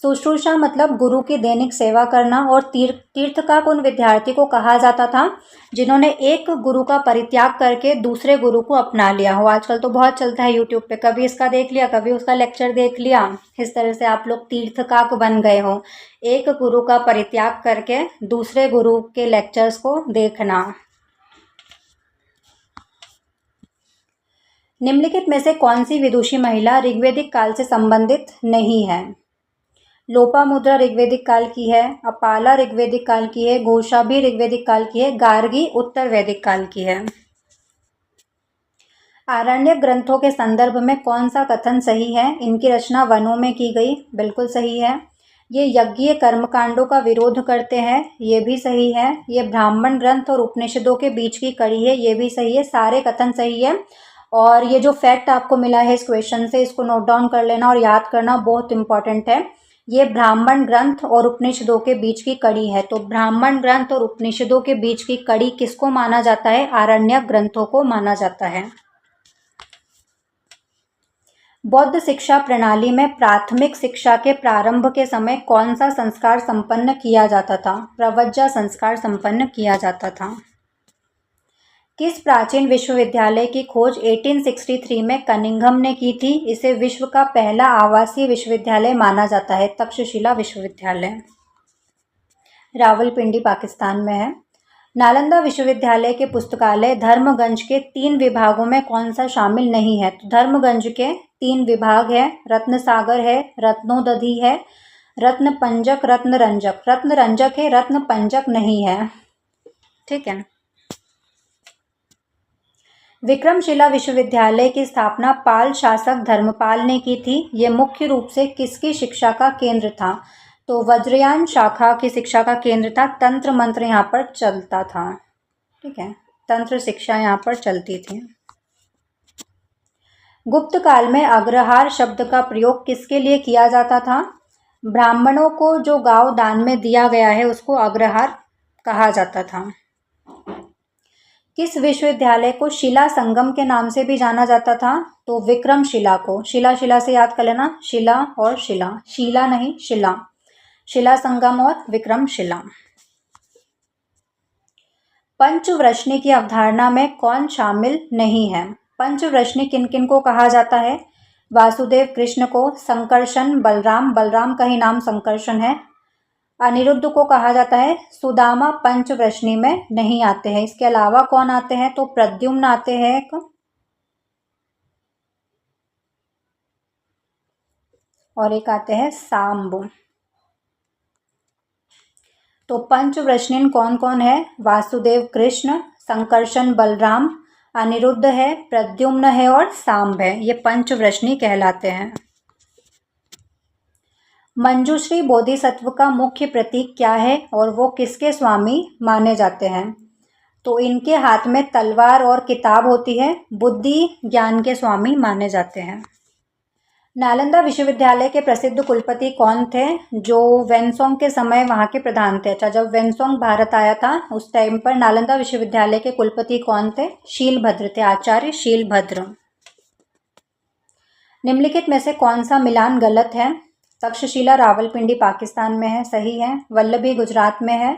शुश्रूषा मतलब गुरु की दैनिक सेवा करना। और तीर्थकार उन विद्यार्थी को कहा जाता था जिन्होंने एक गुरु का परित्याग करके दूसरे गुरु को अपना लिया हो। आजकल तो बहुत चलता है यूट्यूब पे, कभी इसका देख लिया, कभी उसका लेक्चर देख लिया, इस तरह से आप लोग तीर्थकार बन गए हो। एक गुरु का परित्याग करके दूसरे गुरु के लेक्चर्स को देखना। निम्नलिखित में से कौन सी विदुषी महिला ऋग्वैदिक काल से संबंधित नहीं है? लोपामुद्रा ऋग्वैदिक काल की है, अपाला ऋग्वैदिक काल की है, घोषा भी ऋग्वैदिक काल की है, गार्गी उत्तर वैदिक काल की है। आरण्यक ग्रंथों के संदर्भ में कौन सा कथन सही है? इनकी रचना वनों में की गई, बिल्कुल सही है। ये यज्ञीय कर्मकांडों का विरोध करते हैं, ये भी सही है। ये ब्राह्मण ग्रंथ और उपनिषदों के बीच की कड़ी है, ये भी सही है। सारे कथन सही है। और ये जो फैक्ट आपको मिला है इस क्वेश्चन से, इसको नोट डाउन कर लेना और याद करना, बहुत इंपॉर्टेंट है। ये ब्राह्मण ग्रंथ और उपनिषदों के बीच की कड़ी है। तो ब्राह्मण ग्रंथ और उपनिषदों के बीच की कड़ी किसको माना जाता है? आरण्यक ग्रंथों को माना जाता है। बौद्ध शिक्षा प्रणाली में प्राथमिक शिक्षा के प्रारंभ के समय कौन सा संस्कार संपन्न किया जाता था? प्रवज्जा संस्कार संपन्न किया जाता था। किस प्राचीन विश्वविद्यालय की खोज 1863 में कनिंघम ने की थी? इसे विश्व का पहला आवासीय विश्वविद्यालय माना जाता है। तक्षशिला विश्वविद्यालय, रावलपिंडी पाकिस्तान में है। नालंदा विश्वविद्यालय के पुस्तकालय धर्मगंज के 3 विभागों में कौन सा शामिल नहीं है? तो धर्मगंज के 3 विभाग है, रत्नसागर है, रत्नोदधि है, रत्नपंजक, रत्नरंजक। रत्नरंजक है, रत्नपंजक नहीं है। ठीक है। विक्रमशिला विश्वविद्यालय की स्थापना पाल शासक धर्मपाल ने की थी। ये मुख्य रूप से किसकी शिक्षा का केंद्र था? तो वज्रयान शाखा की शिक्षा का केंद्र था। तंत्र मंत्र यहाँ पर चलता था। ठीक है, तंत्र शिक्षा यहाँ पर चलती थी। गुप्त काल में अग्रहार शब्द का प्रयोग किसके लिए किया जाता था? ब्राह्मणों को जो गांव दान में दिया गया है उसको अग्रहार कहा जाता था। किस विश्वविद्यालय को शिला संगम के नाम से भी जाना जाता था? तो विक्रमशिला को। शिला शिला से याद कर लेना, शिला और शिला, शीला नहीं शिला। शिला संगम और विक्रमशिला। पंचव्रशनी की अवधारणा में कौन शामिल नहीं है? पंचव्रशनी किन किन को कहा जाता है? वासुदेव कृष्ण को, संकर्षण बलराम, बलराम का ही नाम संकर्षण है। अनिरुद्ध को कहा जाता है। सुदामा पंचव्रशनी में नहीं आते हैं। इसके अलावा कौन आते हैं? तो प्रद्युम्न आते हैं एक, और एक आते हैं सांब। तो पंचव्रशनी कौन कौन है? वासुदेव कृष्ण, संकर्षण बलराम, अनिरुद्ध है, प्रद्युम्न है और सांब है। ये पंचव्रशनी कहलाते हैं। मंजूश्री बोधिसत्व का मुख्य प्रतीक क्या है और वो किसके स्वामी माने जाते हैं? तो इनके हाथ में तलवार और किताब होती है। बुद्धि ज्ञान के स्वामी माने जाते हैं। नालंदा विश्वविद्यालय के प्रसिद्ध कुलपति कौन थे? जो वेनसोंग के समय वहाँ के प्रधान थे। अच्छा, जब वेनसोंग भारत आया था उस टाइम पर नालंदा विश्वविद्यालय के कुलपति कौन थे? शीलभद्र थे, आचार्य शीलभद्र। निम्नलिखित में से कौन सा मिलान गलत है? तक्षशिला रावलपिंडी पाकिस्तान में है, सही है। वल्लभी गुजरात में है।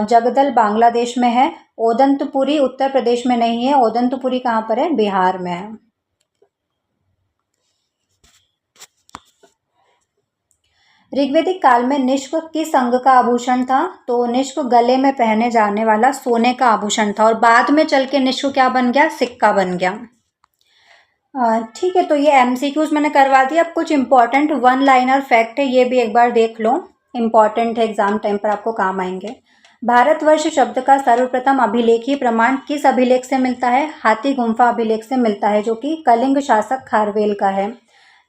जगदल बांग्लादेश में है। ओदंतपुरी उत्तर प्रदेश में नहीं है। ओदंतपुरी कहाँ पर है? बिहार में है। ऋग्वैदिक काल में निष्क किस अंग का आभूषण था? तो निष्क गले में पहने जाने वाला सोने का आभूषण था और बाद में चल के निष्क क्या बन गया? सिक्का बन गया। ठीक है, तो ये एमसीक्यूज मैंने करवा दिया। अब कुछ इंपॉर्टेंट वन लाइनर फैक्ट है, ये भी एक बार देख लो, इंपॉर्टेंट है, एग्जाम टाइम पर आपको काम आएंगे। भारतवर्ष शब्द का सर्वप्रथम अभिलेखीय प्रमाण किस अभिलेख से मिलता है? हाथी गुम्फा अभिलेख से मिलता है, जो कि कलिंग शासक खारवेल का है।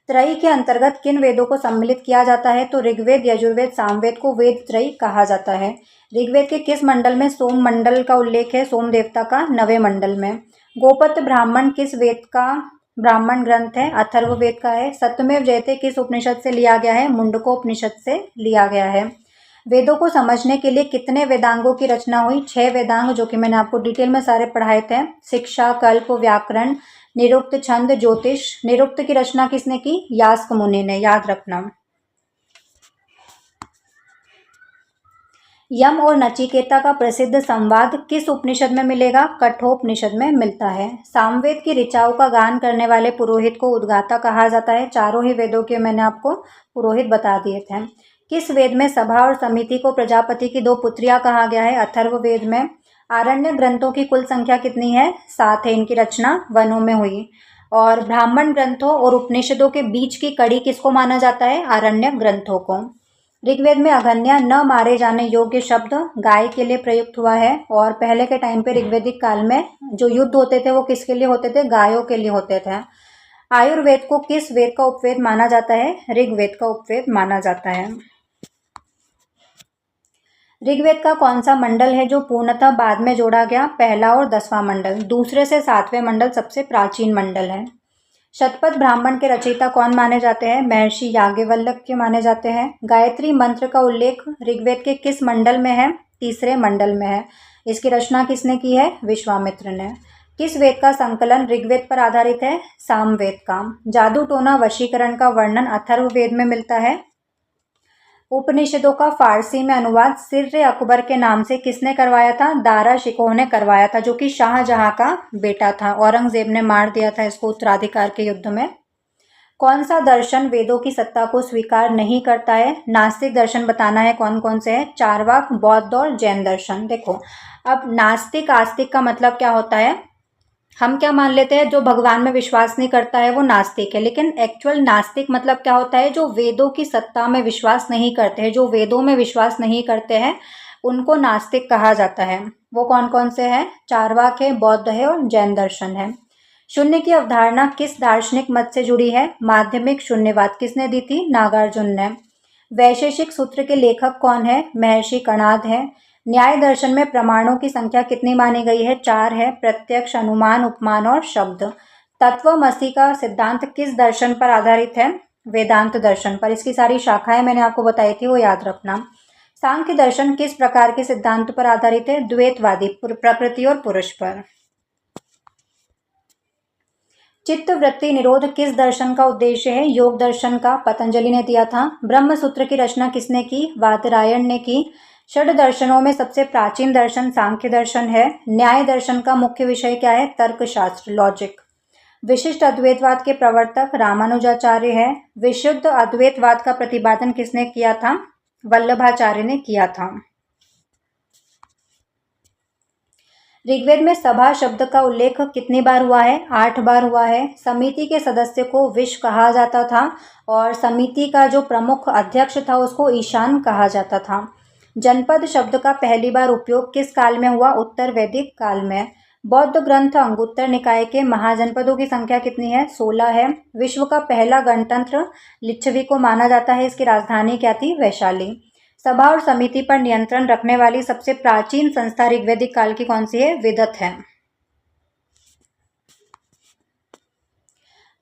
त्रयी के अंतर्गत किन वेदों को सम्मिलित किया जाता है? तो ऋग्वेद, यजुर्वेद, सामवेद को वेद त्रयी कहा जाता है। ऋग्वेद के किस मंडल में सोम मंडल का उल्लेख है? सोम देवता का 9वें मंडल में। गोपत्र ब्राह्मण किस वेद का ब्राह्मण ग्रंथ है? अथर्ववेद का है। सत्यमेव जयते किस उपनिषद से लिया गया है? मुंडकोपनिषद से लिया गया है। वेदों को समझने के लिए कितने वेदांगों की रचना हुई? 6 वेदांग, जो कि मैंने आपको डिटेल में सारे पढ़ाए थे। शिक्षा, कल्प, व्याकरण, निरुक्त, छंद, ज्योतिष। निरुक्त की रचना किसने की? यास्क मुनि ने, याद रखना। यम और नचिकेता का प्रसिद्ध संवाद किस उपनिषद में मिलेगा? कठोपनिषद में मिलता है। सामवेद की ऋचाओं का गान करने वाले पुरोहित को उद्गाता कहा जाता है। चारों ही वेदों के मैंने आपको पुरोहित बता दिए थे। किस वेद में सभा और समिति को प्रजापति की 2 पुत्रियां कहा गया है? अथर्ववेद में। आरण्य ग्रंथों की कुल संख्या कितनी है? 7 है। इनकी रचना वनों में हुई। और ब्राह्मण ग्रंथों और उपनिषदों के बीच की कड़ी किसको माना जाता है? आरण्य ग्रंथों को। ऋग्वेद में अघन्या न मारे जाने योग्य शब्द गाय के लिए प्रयुक्त हुआ है। और पहले के टाइम पे ऋग्वेदिक काल में जो युद्ध होते थे वो किसके लिए होते थे? गायों के लिए होते थे। आयुर्वेद को किस वेद का उपवेद माना जाता है? ऋग्वेद का उपवेद माना जाता है। ऋग्वेद का कौन सा मंडल है जो पूर्णतः बाद में जोड़ा गया? पहला और 10वां मंडल। दूसरे से 7वें मंडल सबसे प्राचीन मंडल है। शतपथ ब्राह्मण के रचयिता कौन माने जाते हैं? महर्षि याज्ञवल्क्य माने जाते हैं। गायत्री मंत्र का उल्लेख ऋग्वेद के किस मंडल में है? तीसरे मंडल में है। इसकी रचना किसने की है? विश्वामित्र ने। किस वेद का संकलन ऋग्वेद पर आधारित है? सामवेद का। जादू टोना वशीकरण का वर्णन अथर्ववेद में मिलता है। उपनिषदों का फारसी में अनुवाद सिर्र अकबर के नाम से किसने करवाया था? दारा शिकोह ने करवाया था, जो कि शाहजहां का बेटा था। औरंगजेब ने मार दिया था इसको उत्तराधिकार के युद्ध में। कौन सा दर्शन वेदों की सत्ता को स्वीकार नहीं करता है? नास्तिक दर्शन बताना है कौन कौन से हैं? चार्वाक, बौद्ध और जैन दर्शन। देखो, अब नास्तिक आस्तिक का मतलब क्या होता है? हम क्या मान लेते हैं, जो भगवान में विश्वास नहीं करता है वो नास्तिक है। लेकिन एक्चुअल नास्तिक मतलब क्या होता है? जो वेदों की सत्ता में विश्वास नहीं करते हैं, जो वेदों में विश्वास नहीं करते हैं, उनको नास्तिक कहा जाता है। वो कौन कौन से हैं? चार्वाक है, बौद्ध है और जैन दर्शन है। शून्य की अवधारणा किस दार्शनिक मत से जुड़ी है? माध्यमिक शून्यवाद। किसने दी थी? नागार्जुन ने। वैशेषिक सूत्र के लेखक कौन है? महर्षि कणाद है। न्याय दर्शन में प्रमाणों की संख्या कितनी मानी गई है? 4 है। प्रत्यक्ष, अनुमान, उपमान और शब्द। तत्वमसि का सिद्धांत किस दर्शन पर आधारित है? वेदांत दर्शन पर। इसकी सारी शाखाएं मैंने आपको बताई थी, वो याद रखना। सांख्य दर्शन किस प्रकार के सिद्धांत पर आधारित है? द्वैतवादी, प्रकृति और पुरुष पर। चित्त वृत्ति निरोध किस दर्शन का उद्देश्य है? योग दर्शन का। पतंजलि ने दिया था। ब्रह्म सूत्र की रचना किसने की? वादरायण ने की। षड दर्शनों में सबसे प्राचीन दर्शन सांख्य दर्शन है। न्याय दर्शन का मुख्य विषय क्या है? तर्कशास्त्र, लॉजिक। विशिष्ट अद्वैतवाद के प्रवर्तक रामानुजाचार्य है। विशुद्ध अद्वैतवाद का प्रतिपादन किसने किया था? वल्लभाचार्य ने किया था। ऋग्वेद में सभा शब्द का उल्लेख कितनी बार हुआ है? 8 बार हुआ है। समिति के सदस्य को विश कहा जाता था और समिति का जो प्रमुख अध्यक्ष था उसको ईशान कहा जाता था। जनपद शब्द का पहली बार उपयोग किस काल में हुआ? उत्तर वैदिक काल में। बौद्ध ग्रंथ अंगुत्तर निकाय के महाजनपदों की संख्या कितनी है? 16 है। विश्व का पहला गणतंत्र लिच्छवी को माना जाता है। इसकी राजधानी क्या थी? वैशाली। सभा और समिति पर नियंत्रण रखने वाली सबसे प्राचीन संस्था ऋग्वैदिक काल की कौन सी है? विदत है।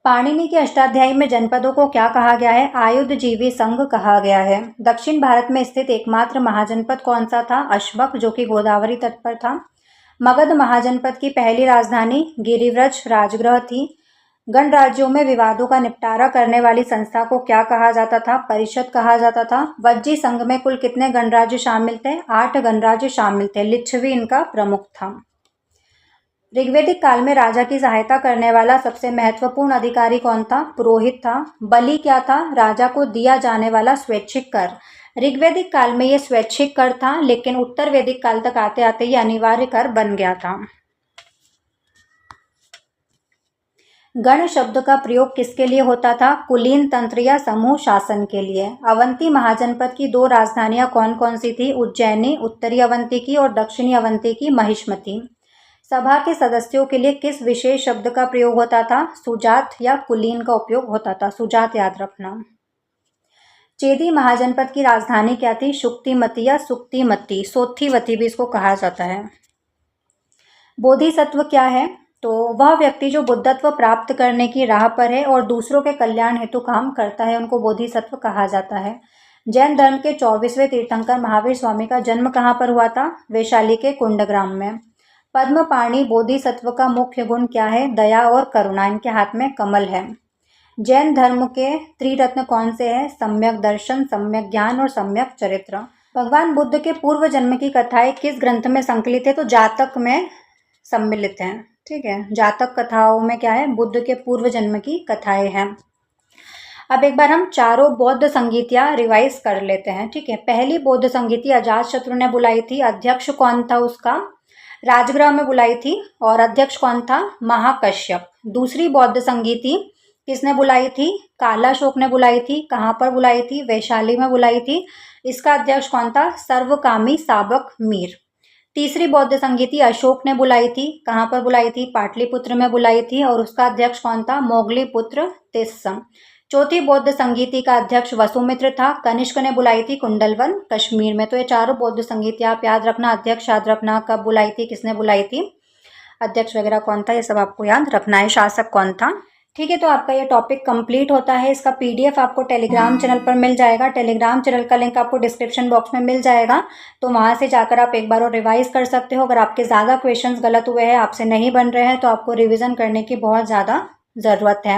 पाणिनि के अष्टाध्यायी में जनपदों को क्या कहा गया है? आयुधजीवी संघ कहा गया है। दक्षिण भारत में स्थित एकमात्र महाजनपद कौन सा था? अश्वक, जो कि गोदावरी तट पर था। मगध महाजनपद की पहली राजधानी गिरिव्रज राजगृह थी। गणराज्यों में विवादों का निपटारा करने वाली संस्था को क्या कहा जाता था? परिषद कहा जाता था। वज्जी संघ में कुल कितने गणराज्य शामिल थे? 8 गणराज्य शामिल थे। लिच्छवी इनका प्रमुख था। ऋग्वैदिक काल में राजा की सहायता करने वाला सबसे महत्वपूर्ण अधिकारी कौन था? पुरोहित था। बलि क्या था? राजा को दिया जाने वाला स्वैच्छिक कर। ऋग्वैदिक काल में ये स्वैच्छिक कर था, लेकिन उत्तर वैदिक काल तक आते आते ये अनिवार्य कर बन गया था। गण शब्द का प्रयोग किसके लिए होता था? कुलीन तंत्र या समूह शासन के लिए। अवंती महाजनपद की 2 राजधानियां कौन कौन सी थी? उज्जैनी, उत्तरी अवंती की, और दक्षिणी अवंती की, महिष्मती। सभा के सदस्यों के लिए किस विशेष शब्द का प्रयोग होता था? सुजात या कुलीन का उपयोग होता था। सुजात याद रखना। चेदी महाजनपद की राजधानी क्या थी? शुक्तिमती या सुक्तिमती, सोत्थीवती भी इसको कहा जाता है। बोधिसत्व क्या है? तो वह व्यक्ति जो बुद्धत्व प्राप्त करने की राह पर है और दूसरों के कल्याण हेतु काम करता है, उनको बोधिसत्व कहा जाता है। जैन धर्म के 24वें तीर्थंकर महावीर स्वामी का जन्म कहाँ पर हुआ था? वैशाली के कुंडग्राम में। पद्मपाणि बोधिसत्व का मुख्य गुण क्या है? दया और करुणा। इनके हाथ में कमल है। जैन धर्म के त्रिरत्न कौन से हैं? सम्यक दर्शन, सम्यक ज्ञान और सम्यक चरित्र। भगवान बुद्ध के पूर्व जन्म की कथाएं किस ग्रंथ में संकलित है? तो जातक में सम्मिलित हैं। ठीक है, जातक कथाओं में क्या है? बुद्ध के पूर्व जन्म की कथाएं हैं। अब एक बार हम चारों बौद्ध संगीतियां रिवाइज कर लेते हैं। ठीक है, पहली बौद्ध संगीति अजातशत्रु ने बुलाई थी। अध्यक्ष कौन था उसका? राजगृह में बुलाई थी। और अध्यक्ष कौन था? महाकश्यप। दूसरी बौद्ध संगीति किसने बुलाई थी? कालाशोक ने बुलाई थी। कहाँ पर बुलाई थी? वैशाली में बुलाई थी। इसका अध्यक्ष कौन था? सर्वकामी साबक मीर। तीसरी बौद्ध संगीति अशोक ने बुलाई थी। कहाँ पर बुलाई थी? पाटलिपुत्र में बुलाई थी। और उसका अध्यक्ष कौन था? मोगली पुत्र तिस्सम। चौथी बौद्ध संगीति का अध्यक्ष वसुमित्र था। कनिष्क ने बुलाई थी कुंडलवन कश्मीर में। तो ये चारों बौद्ध संगीति आप याद रखना, अध्यक्ष याद रखना, कब बुलाई थी, किसने बुलाई थी, अध्यक्ष वगैरह कौन था, ये सब आपको याद रखना है, शासक कौन था। ठीक है, तो आपका ये टॉपिक कंप्लीट होता है। इसका पीडीएफ आपको टेलीग्राम चैनल पर मिल जाएगा। टेलीग्राम चैनल का लिंक आपको डिस्क्रिप्शन बॉक्स में मिल जाएगा, तो वहाँ से जाकर आप एक बार और रिवाइज कर सकते हो। अगर आपके ज़्यादा क्वेश्चंस गलत हुए हैं, आपसे नहीं बन रहे हैं, तो आपको रिविज़न करने की बहुत ज़्यादा ज़रूरत है।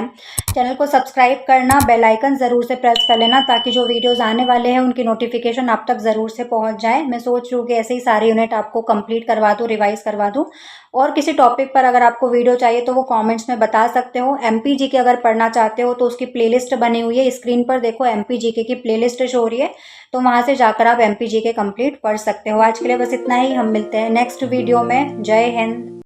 चैनल को सब्सक्राइब करना, बेल आइकन ज़रूर से प्रेस कर लेना, ताकि जो वीडियोस आने वाले हैं उनकी नोटिफिकेशन आप तक ज़रूर से पहुंच जाए। मैं सोच रही हूँ कि ऐसे ही सारे यूनिट आपको कंप्लीट करवा दूँ, रिवाइज करवा दूँ। और किसी टॉपिक पर अगर आपको वीडियो चाहिए तो वो कमेंट्स में बता सकते हो। एमपीजीके अगर पढ़ना चाहते हो तो उसकी प्लेलिस्ट बनी हुई है, स्क्रीन पर देखो एमपीजीके की प्लेलिस्ट शो हो रही है, तो वहाँ से जाकर आप एमपीजीके कंप्लीट पढ़ सकते हो। आज के लिए बस इतना ही, हम मिलते हैं नेक्स्ट वीडियो में। जय हिंद।